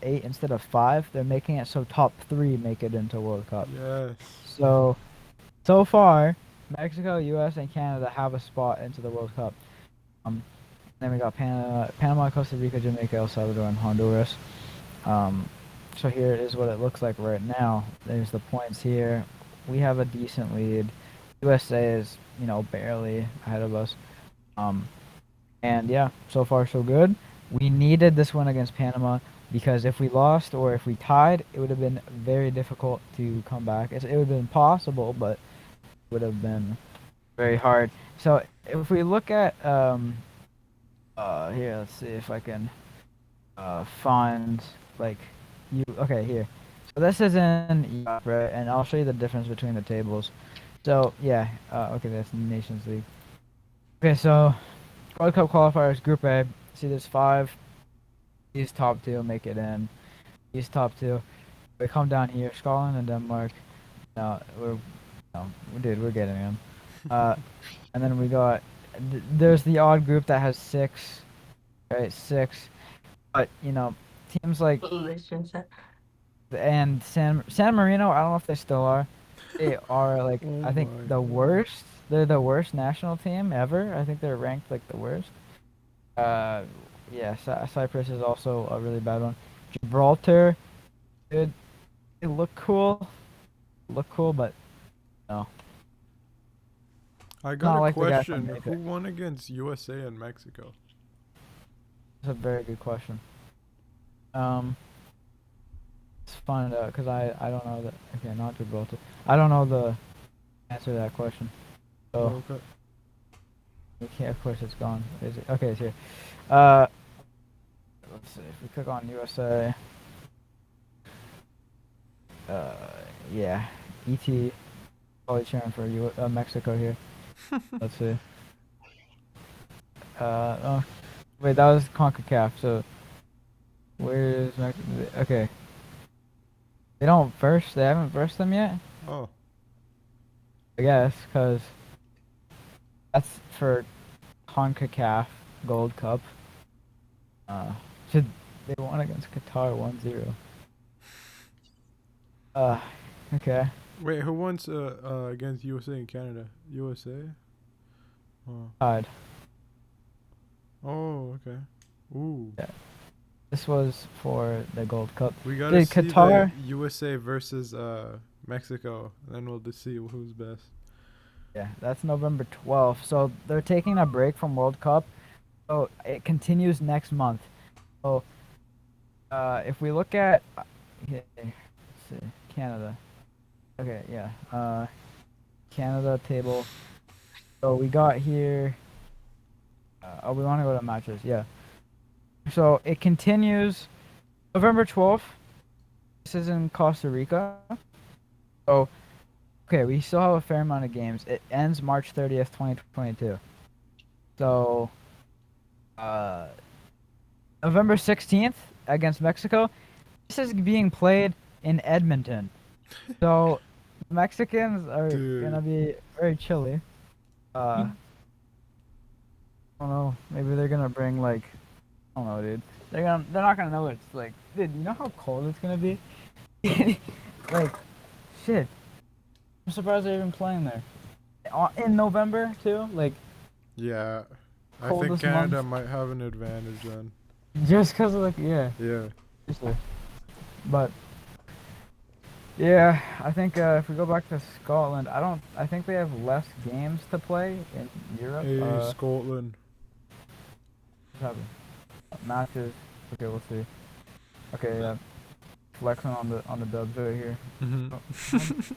8 instead of 5, they're making it so top 3 make it into World Cup. Yes. So So far, Mexico, U.S., and Canada have a spot into the World Cup. Then we got Panama, Costa Rica, Jamaica, El Salvador, and Honduras. So here is what it looks like right now. There's the points here. We have a decent lead. USA is, barely ahead of us. And yeah, so far so good. We needed this win against Panama because if we lost or if we tied, it would have been very difficult to come back. It would have been possible, but it would have been very hard. So if we look at here, let's see if I can find like okay, here. So this is in Europe, right? And I'll show you the difference between the tables. So yeah, okay, that's Nations League. Okay, so World Cup qualifiers, Group A. See, there's 5. These top 2 make it in. These top 2. We come down here, Scotland and Denmark. No, dude, we're getting in. And then we got there's the odd group that has 6, right? 6, but teams like Liechtenstein. and San Marino. I don't know if they still are. They are like Oh I think my the God. worst. They're the worst national team ever. I think they're ranked like the worst. Yeah, Cyprus is also a really bad one. Gibraltar, dude, they look cool, but no, I not got a like the guys from question. Mayfair. Who won against USA and Mexico? That's a very good question. Let's find out because I don't know that. Okay, not Gibraltar. I don't know the answer to that question. So Okay. okay, of course it's gone. Is it? Okay, it's here. Uh, let's see. If we click on USA. Yeah, ET probably cheering for Mexico here. Let's see. Oh, wait, that was CONCACAF. So where's Mexico? Okay, they don't verse. They haven't versed them yet. Oh, I guess because that's for CONCACAF Gold Cup. Should they won against Qatar 1-0. Okay. wait. Who won against USA and Canada? USA. Oh. Tied. Oh, okay. Ooh. Yeah. This was for the Gold Cup. We gotta Dude, see Qatar. the USA versus Mexico, and then we'll just see who's best. Yeah, that's November 12th. So they're taking a break from World Cup. So it continues next month. So if we look at here, let's see, Canada. Okay, yeah. Canada table. So we got here. Oh, we want to go to matches. Yeah. So it continues November 12th. This is in Costa Rica. So, okay, we still have a fair amount of games. It ends March 30th, 2022. So, November 16th against Mexico. This is being played in Edmonton. So, Mexicans are Dude. gonna be very chilly. I don't know. Maybe they're gonna bring like, I don't know, dude. They're not gonna know what it's like. Dude, you know how cold it's gonna be? Like, shit. I'm surprised they're even playing there. In November too. Like, Yeah, I think Coldest Canada month. might have an advantage then. just because of like, yeah. Yeah. Seriously. But yeah, I think if we go back to Scotland, I think they have less games to play in Europe. Hey, Scotland. What's happening? Matches. Okay, we'll see. Okay, yeah. Flexing on the dubs right here. Mm-hmm.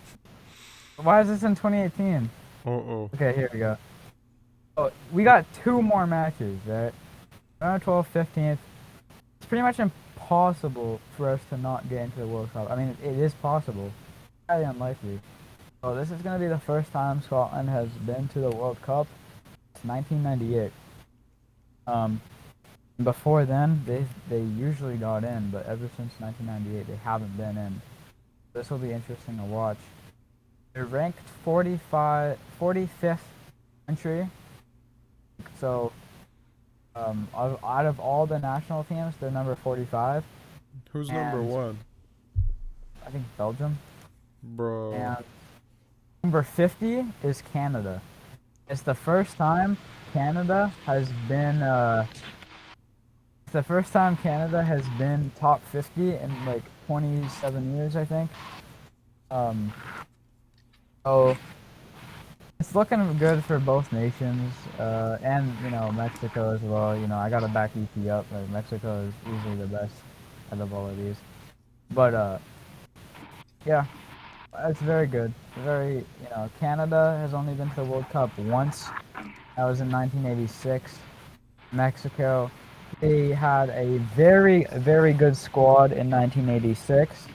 Why is this in 2018? Oh. Okay, here we go. Oh, we got 2 more matches, right? November 12th, 15th. It's pretty much impossible for us to not get into the World Cup. I mean, it is possible. Highly unlikely. So this is going to be the first time Scotland has been to the World Cup since 1998. Before then, they usually got in, but ever since 1998, they haven't been in. This will be interesting to watch. They're ranked 45th country. So, out of all the national teams, they're number 45. Who's number And- 1? I think Belgium. Bro. And Number 50 is Canada. It's the first time Canada has been it's the first time Canada has been top 50 in like 27 years, I think. Um, so it's looking good for both nations, and Mexico as well. I gotta back EP up. Like Mexico is easily the best out of all of these. But yeah, it's very good. Very, Canada has only been to the World Cup once. That was in 1986. Mexico, they had a very, very good squad in 1986,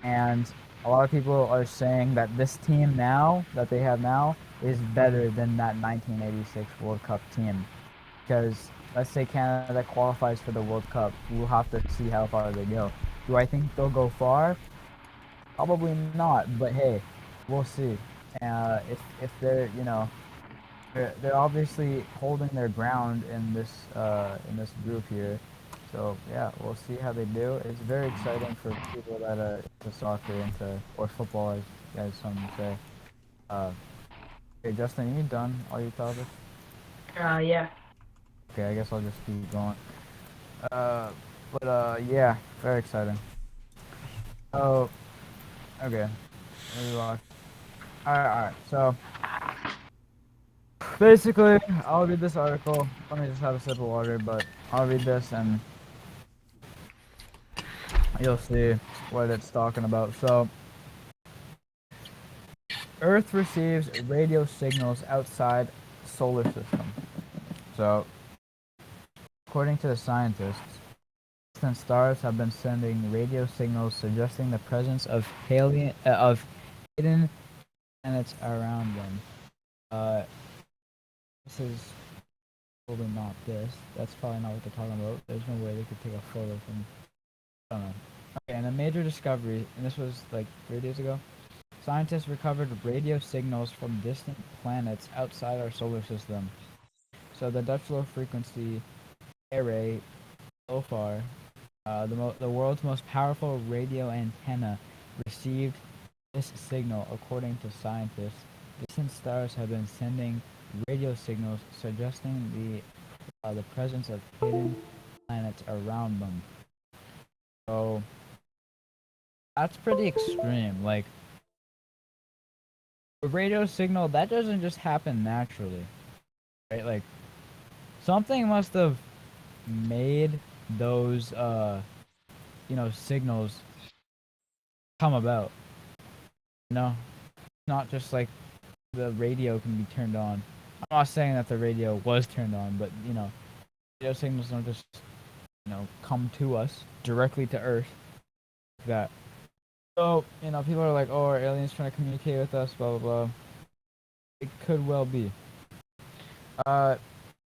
and a lot of people are saying that this team now that they have now is better than that 1986 World Cup team. Because let's say Canada qualifies for the World Cup, we'll have to see how far they go. Do I think they'll go far? Probably not, but hey, we'll see. If they're they're obviously holding their ground in this group here. So yeah, we'll see how they do. It's very exciting for people that are into soccer, or football, as some say. Uh, okay, Justin, you done all your topics? Yeah. Okay, I guess I'll just keep going. Uh, yeah, very exciting. Oh, okay. Maybe watch. Alright. So basically, I'll read this article. Let me just have a sip of water, but I'll read this and you'll see what it's talking about. So, Earth receives radio signals outside solar system. So, according to the scientists, distant stars have been sending radio signals suggesting the presence of hidden planets around them. Uh, this is probably not this. That's probably not what they're talking about. There's no way they could take a photo from. I don't know. Okay, and a major discovery, and this was like 3 days ago. Scientists recovered radio signals from distant planets outside our solar system. So the Dutch Low Frequency Array, LOFAR, the world's most powerful radio antenna, received this signal. According to scientists, distant stars have been sending radio signals suggesting the presence of hidden planets around them. So that's pretty extreme. Like a radio signal, that doesn't just happen naturally, right? Like something must have made those signals come about. Not just like the radio can be turned on. I'm not saying that the radio was turned on, but radio signals don't just come to us directly to Earth like that. So people are like, oh, are aliens trying to communicate with us? Blah blah blah. It could well be. Uh,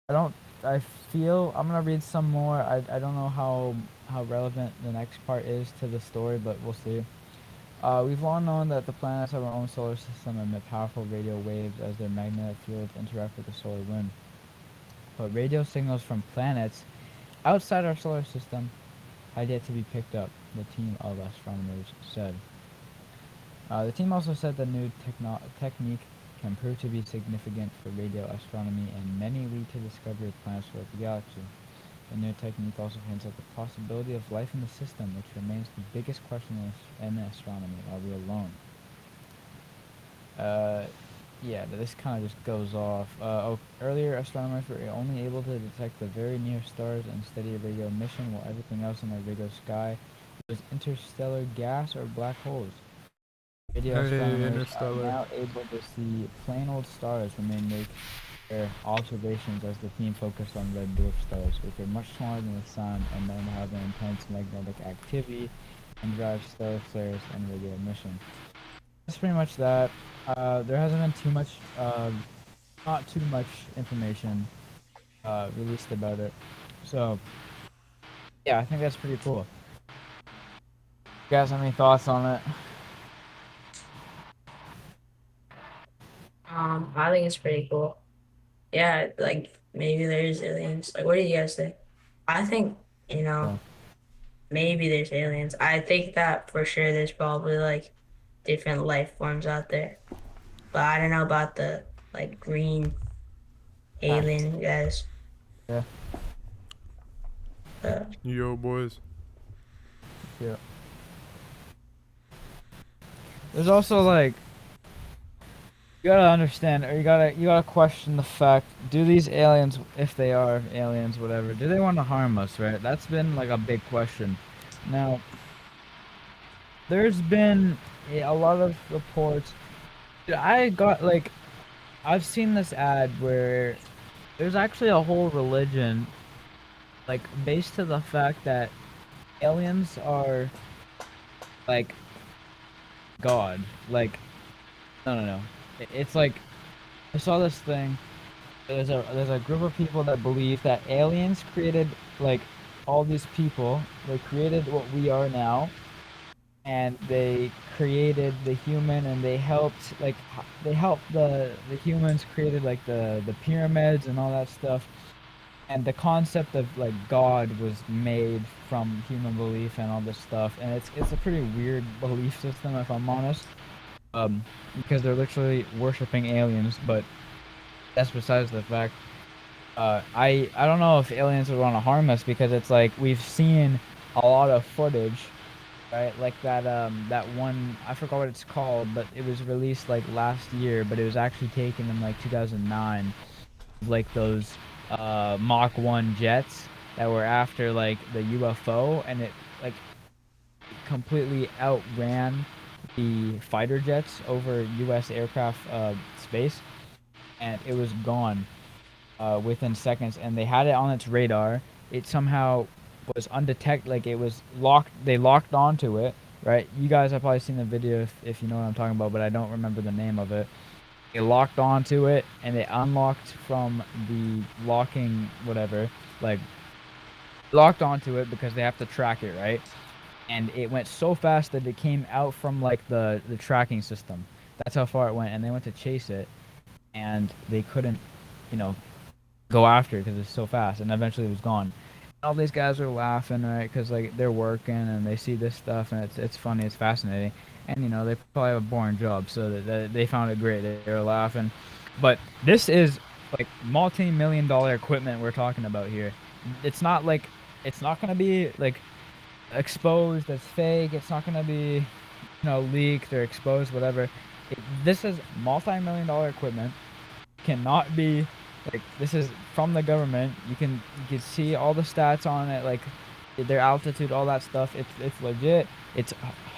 I don't. I feel I'm gonna read some more. I don't know how relevant the next part is to the story, but we'll see. We've long known that the planets of our own solar system emit powerful radio waves as their magnetic fields interact with the solar wind. But radio signals from planets outside our solar system had yet to be picked up, the team of astronomers said. The team also said the new technique can prove to be significant for radio astronomy and many lead to discovery of planets throughout the galaxy. The new technique also hints at the possibility of life in the system, which remains the biggest question in astronomy. Are we alone? Yeah, this kind of just goes off. Earlier, astronomers were only able to detect the very near stars and steady radio emission, while everything else in the radio sky was interstellar gas or black holes. Radio Hey, astronomers are Interstellar. now able to see plain old stars when they make their observations as the team focused on red dwarf stars, which are much smaller than the sun and known to have an intense magnetic activity and drive stellar flares and radio emission. That's pretty much that. There hasn't been not too much information released about it. So, yeah, I think that's pretty cool. You guys have any thoughts on it? I think it's pretty cool. Yeah, like maybe there's aliens. Like, what do you guys think? I think, you know, Yeah. maybe there's aliens. I think that for sure there's probably like different life forms out there. but I don't know about the like green alien guys. Yeah. Yo, boys. Yeah. There's also like you gotta understand, or you gotta question the fact: do these aliens, if they are aliens, whatever, do they want to harm us? Right? That's been like a big question. Now, there's been a lot of reports. Dude, I got like I've seen this ad where there's actually a whole religion like based to the fact that aliens are like God. Like no. It's like I saw this thing. There's a group of people that believe that aliens created like all these people. They created what we are now, and they created the human, and they helped the humans created like the pyramids and all that stuff. And the concept of like God was made from human belief and all this stuff, and it's a pretty weird belief system if I'm honest. Because they're literally worshiping aliens, but that's besides the fact. I don't know if aliens would want to harm us because it's like we've seen a lot of footage, right? Like that one I forgot what it's called, but it was released like last year, but it was actually taken in like 2009, like those Mach 1 jets that were after like the UFO, and it like completely outran the fighter jets over U.S. aircraft space, and it was gone within seconds, and they had it on its radar. It somehow was undetected, like it was locked. They locked onto it, right? You guys have probably seen the video if you know what I'm talking about, but I don't remember the name of it. They locked onto it, and they unlocked from the locking whatever, like locked onto it because they have to track it, right? And it went so fast that it came out from like the tracking system. That's how far it went, and they went to chase it, and they couldn't, you know, go after it because it's so fast, and eventually it was gone. All these guys are laughing, right? Because like they're working and they see this stuff, and it's funny, it's fascinating, and you know they probably have a boring job, so that they found it great. They were laughing, but this is like multi-million-dollar equipment we're talking about here. It's not like it's not gonna be like exposed as fake. It's not gonna be leaked or exposed, whatever. This is multi-million-dollar equipment. Cannot be like this is from the government. You can see all the stats on it, like their altitude, all that stuff. It's legit. It's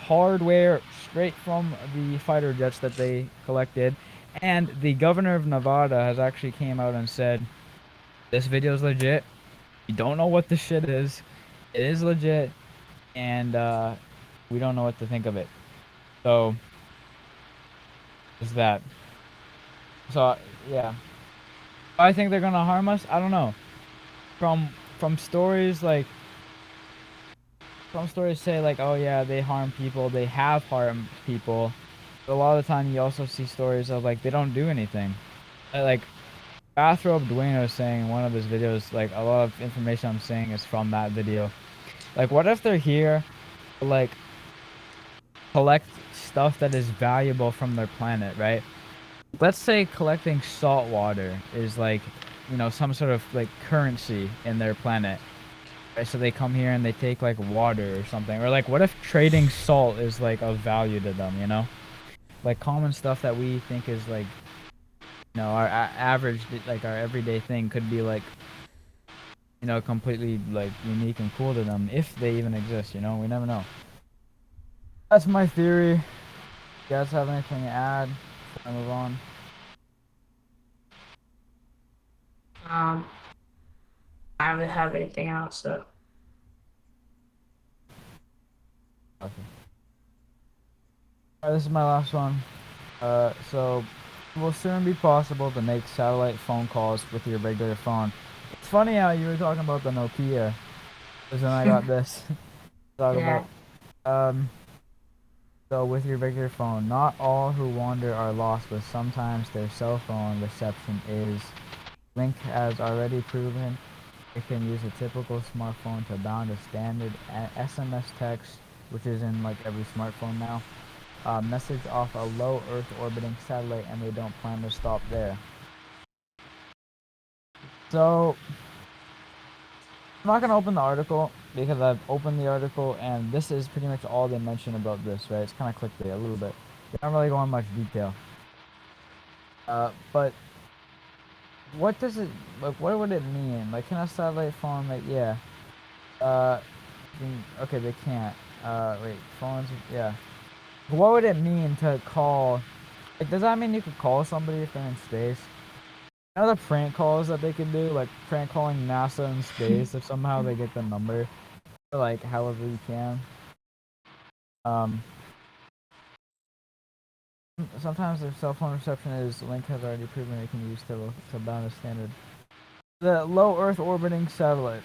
hardware straight from the fighter jets that they collected. And the governor of Nevada has actually came out and said this video is legit. You don't know what this shit is. It is legit, and we don't know what to think of it. So is that. So yeah. I think they're gonna harm us. I don't know. From from stories like some stories say like, oh yeah, they harm people. They have harmed people. But a lot of the time, you also see stories of like they don't do anything. Like Bathrobe Dwayne was saying in one of his videos, like a lot of information I'm saying is from that video. Like, what if they're here, to, like collect stuff that is valuable from their planet, right? Let's say collecting salt water is like, some sort of like currency in their planet. Right? So they come here and they take like water or something. Or like, what if trading salt is like of value to them, Like common stuff that we think is like, our average, like our everyday thing could be like, completely like unique and cool to them if they even exist, we never know. That's my theory. You guys have anything to add before I move on? I don't really have anything else. So Okay. Alright, this is my last one. So it will soon be possible to make satellite phone calls with your regular phone. It's funny how you were talking about the Nokia, because then I got this to talk yeah, about. So with your regular phone, not all who wander are lost, but sometimes their cell phone reception is. Link has already proven it can use a typical smartphone to bound a standard SMS text, which is in like every smartphone now. message off a low Earth orbiting satellite, and they don't plan to stop there. So, I'm not going to open the article because I've opened the article, and this is pretty much all they mention about this, right? It's kind of clickbait a little bit. They don't really go in much detail. But what does it, like, what would it mean? Like, can a satellite phone, like, yeah. Okay, they can't. Wait, phones, yeah. What would it mean to call, like, does that mean you could call somebody if they're in space? You know the prank calls that they can do, like prank calling NASA in space if somehow they get the number, or like however you can. Sometimes their cell phone reception is Link has already proven it can use to bound a standard. The low Earth orbiting satellite.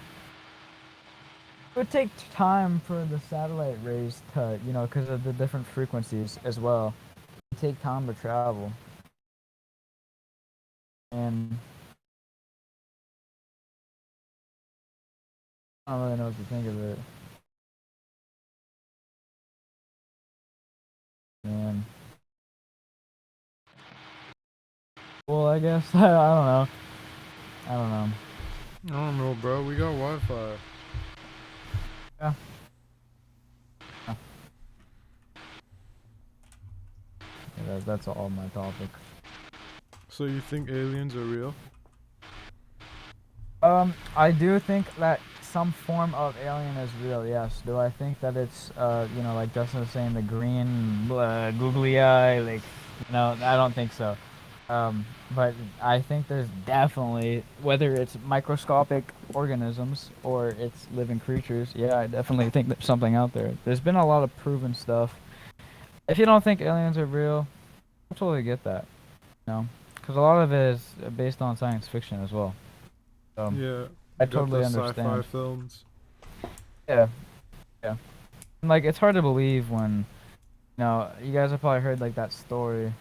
It would take time for the satellite rays to, because of the different frequencies as well. It would take time to travel. And I don't really know what to think of it. Man. Well, I guess, I don't know. I don't know. I don't know, bro. We got Wi-Fi. Yeah. That's all my topic. So you think aliens are real? I do think that some form of alien is real, yes. Do I think that it's, like Justin was saying, the green, googly eye, like, I don't think so. But I think there's definitely, whether it's microscopic organisms or it's living creatures, yeah, I definitely think there's something out there. There's been a lot of proven stuff. If you don't think aliens are real, I totally get that, because a lot of it is based on science fiction as well. Yeah. I You got totally the sci-fi understand. films. Yeah, yeah. And, like, it's hard to believe when, you guys have probably heard, like, that story.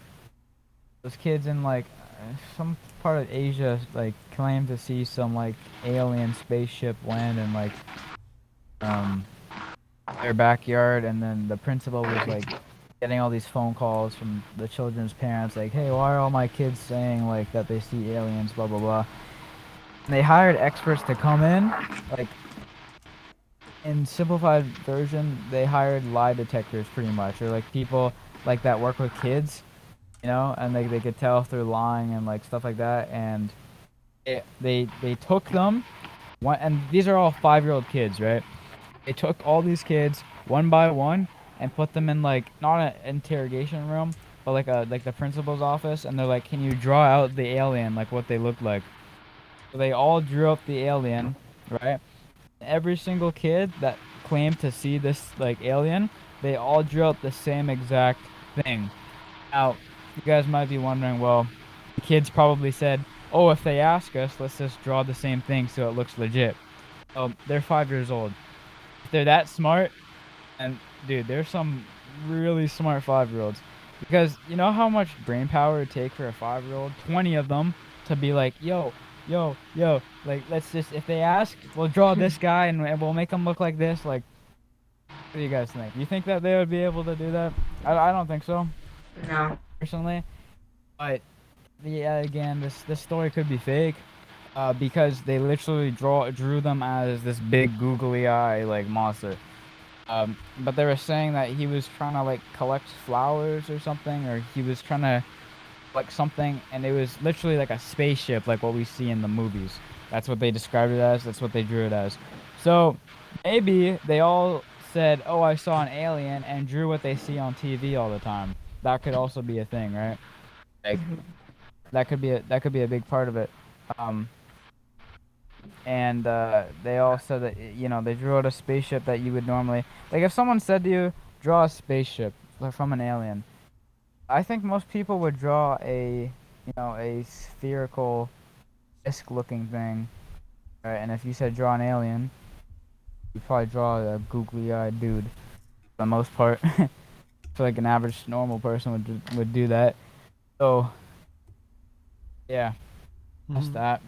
Those kids in, like, some part of Asia, like, claim to see some, like, alien spaceship land in, like, their backyard, and then the principal was, like, getting all these phone calls from the children's parents, like, hey, why are all my kids saying, like, that they see aliens, blah, blah, blah. And they hired experts to come in, like, in simplified version, they hired lie detectors pretty much, or like people like that work with kids, and they could tell if they're lying and like stuff like that. And they took them, and these are all 5-year-old kids, right? They took all these kids one by one and put them in like not an interrogation room, but like the principal's office, and they're like, "Can you draw out the alien, like what they look like?" So they all drew up the alien, right? Every single kid that claimed to see this like alien, they all drew up the same exact thing. Now, you guys might be wondering, well, the kids probably said, "Oh, if they ask us, let's just draw the same thing so it looks legit." They're 5 years old. If they're that smart, and dude, there's some really smart 5-year-olds, because you know how much brain power it take for a 5-year-old, 20 of them, to be like, yo, like, let's just, if they ask, we'll draw this guy and we'll make him look like this. Like, what do you guys think? You think that they would be able to do that? I don't think so, No. personally. But yeah, again, this story could be fake, because they literally drew them as this big googly eye like monster. But they were saying that he was trying to like collect flowers or something, or he was trying to like something, and it was literally like a spaceship, like what we see in the movies. That's what they described it as. That's what they drew it as. So maybe they all said, "Oh, I saw an alien," and drew what they see on TV all the time. That could also be a thing, right? Like that could be a big part of it. Um, and they all said that they drew out a spaceship that you would normally, like, if someone said to you, draw a spaceship from an alien, I think most people would draw a spherical disc looking thing, right? And if you said draw an alien, you'd probably draw a googly eyed dude for the most part. So like an average normal person would do that. So yeah, that's that.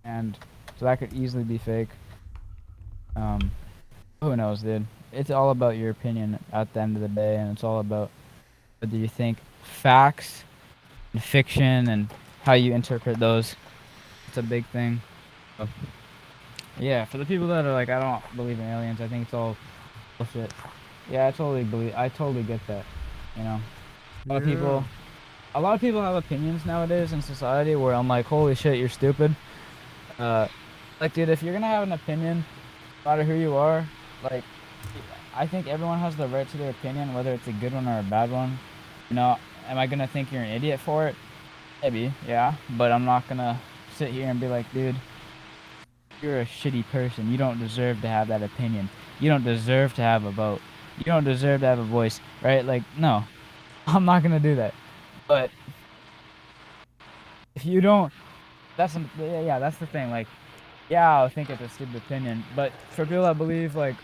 And so that could easily be fake. Who knows, dude? It's all about your opinion at the end of the day, and it's all about But do you think facts and fiction and how you interpret those, it's a big thing. So, yeah, for the people that are like, I don't believe in aliens, I think it's all bullshit. Yeah, I totally get that. You know, a lot of Yeah. people, a lot of people have opinions nowadays in society where I'm like, holy shit, you're stupid. Uh, like, dude, if you're gonna have an opinion, no matter who you are, like, I think everyone has the right to their opinion, whether it's a good one or a bad one. You know, am I gonna think you're an idiot for it? Maybe, yeah, but I'm not gonna sit here and be like, dude, you're a shitty person. You don't deserve to have that opinion. You don't deserve to have a vote. You don't deserve to have a voice, right? Like, no, I'm not gonna do that. But if you don't, yeah, that's the thing. Like, yeah, I'll think it's a stupid opinion. But for people that believe like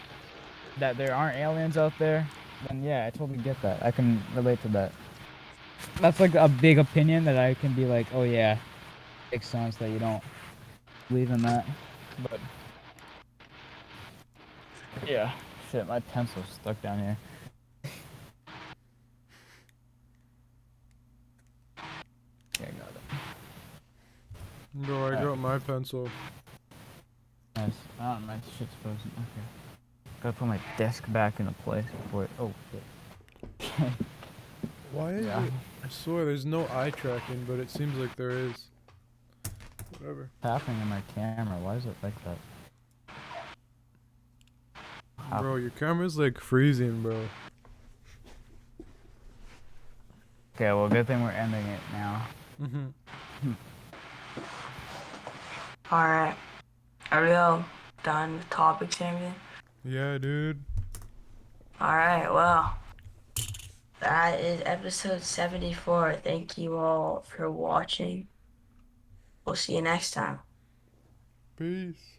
that there aren't aliens out there, then yeah, I totally get that. I can relate to that. That's like a big opinion that I can be like, oh yeah, makes sense that you don't believe in that. But yeah, shit, my pencil's stuck down here. Yeah, I got it. Bro, I got my pencil. Nice. Oh, my shit's frozen. Okay. Gotta put my desk back into place before it. Oh shit. Why is Yeah. it? I swear there's no eye tracking, but it seems like there is. Whatever. Happening in my camera. Why is it like that? Bro, your camera's like freezing, bro. Okay, well, good thing we're ending it now. All right. Are we all done with topics and everything? Yeah, dude. All right. Well, that is episode 74. Thank you all for watching. We'll see you next time. Peace.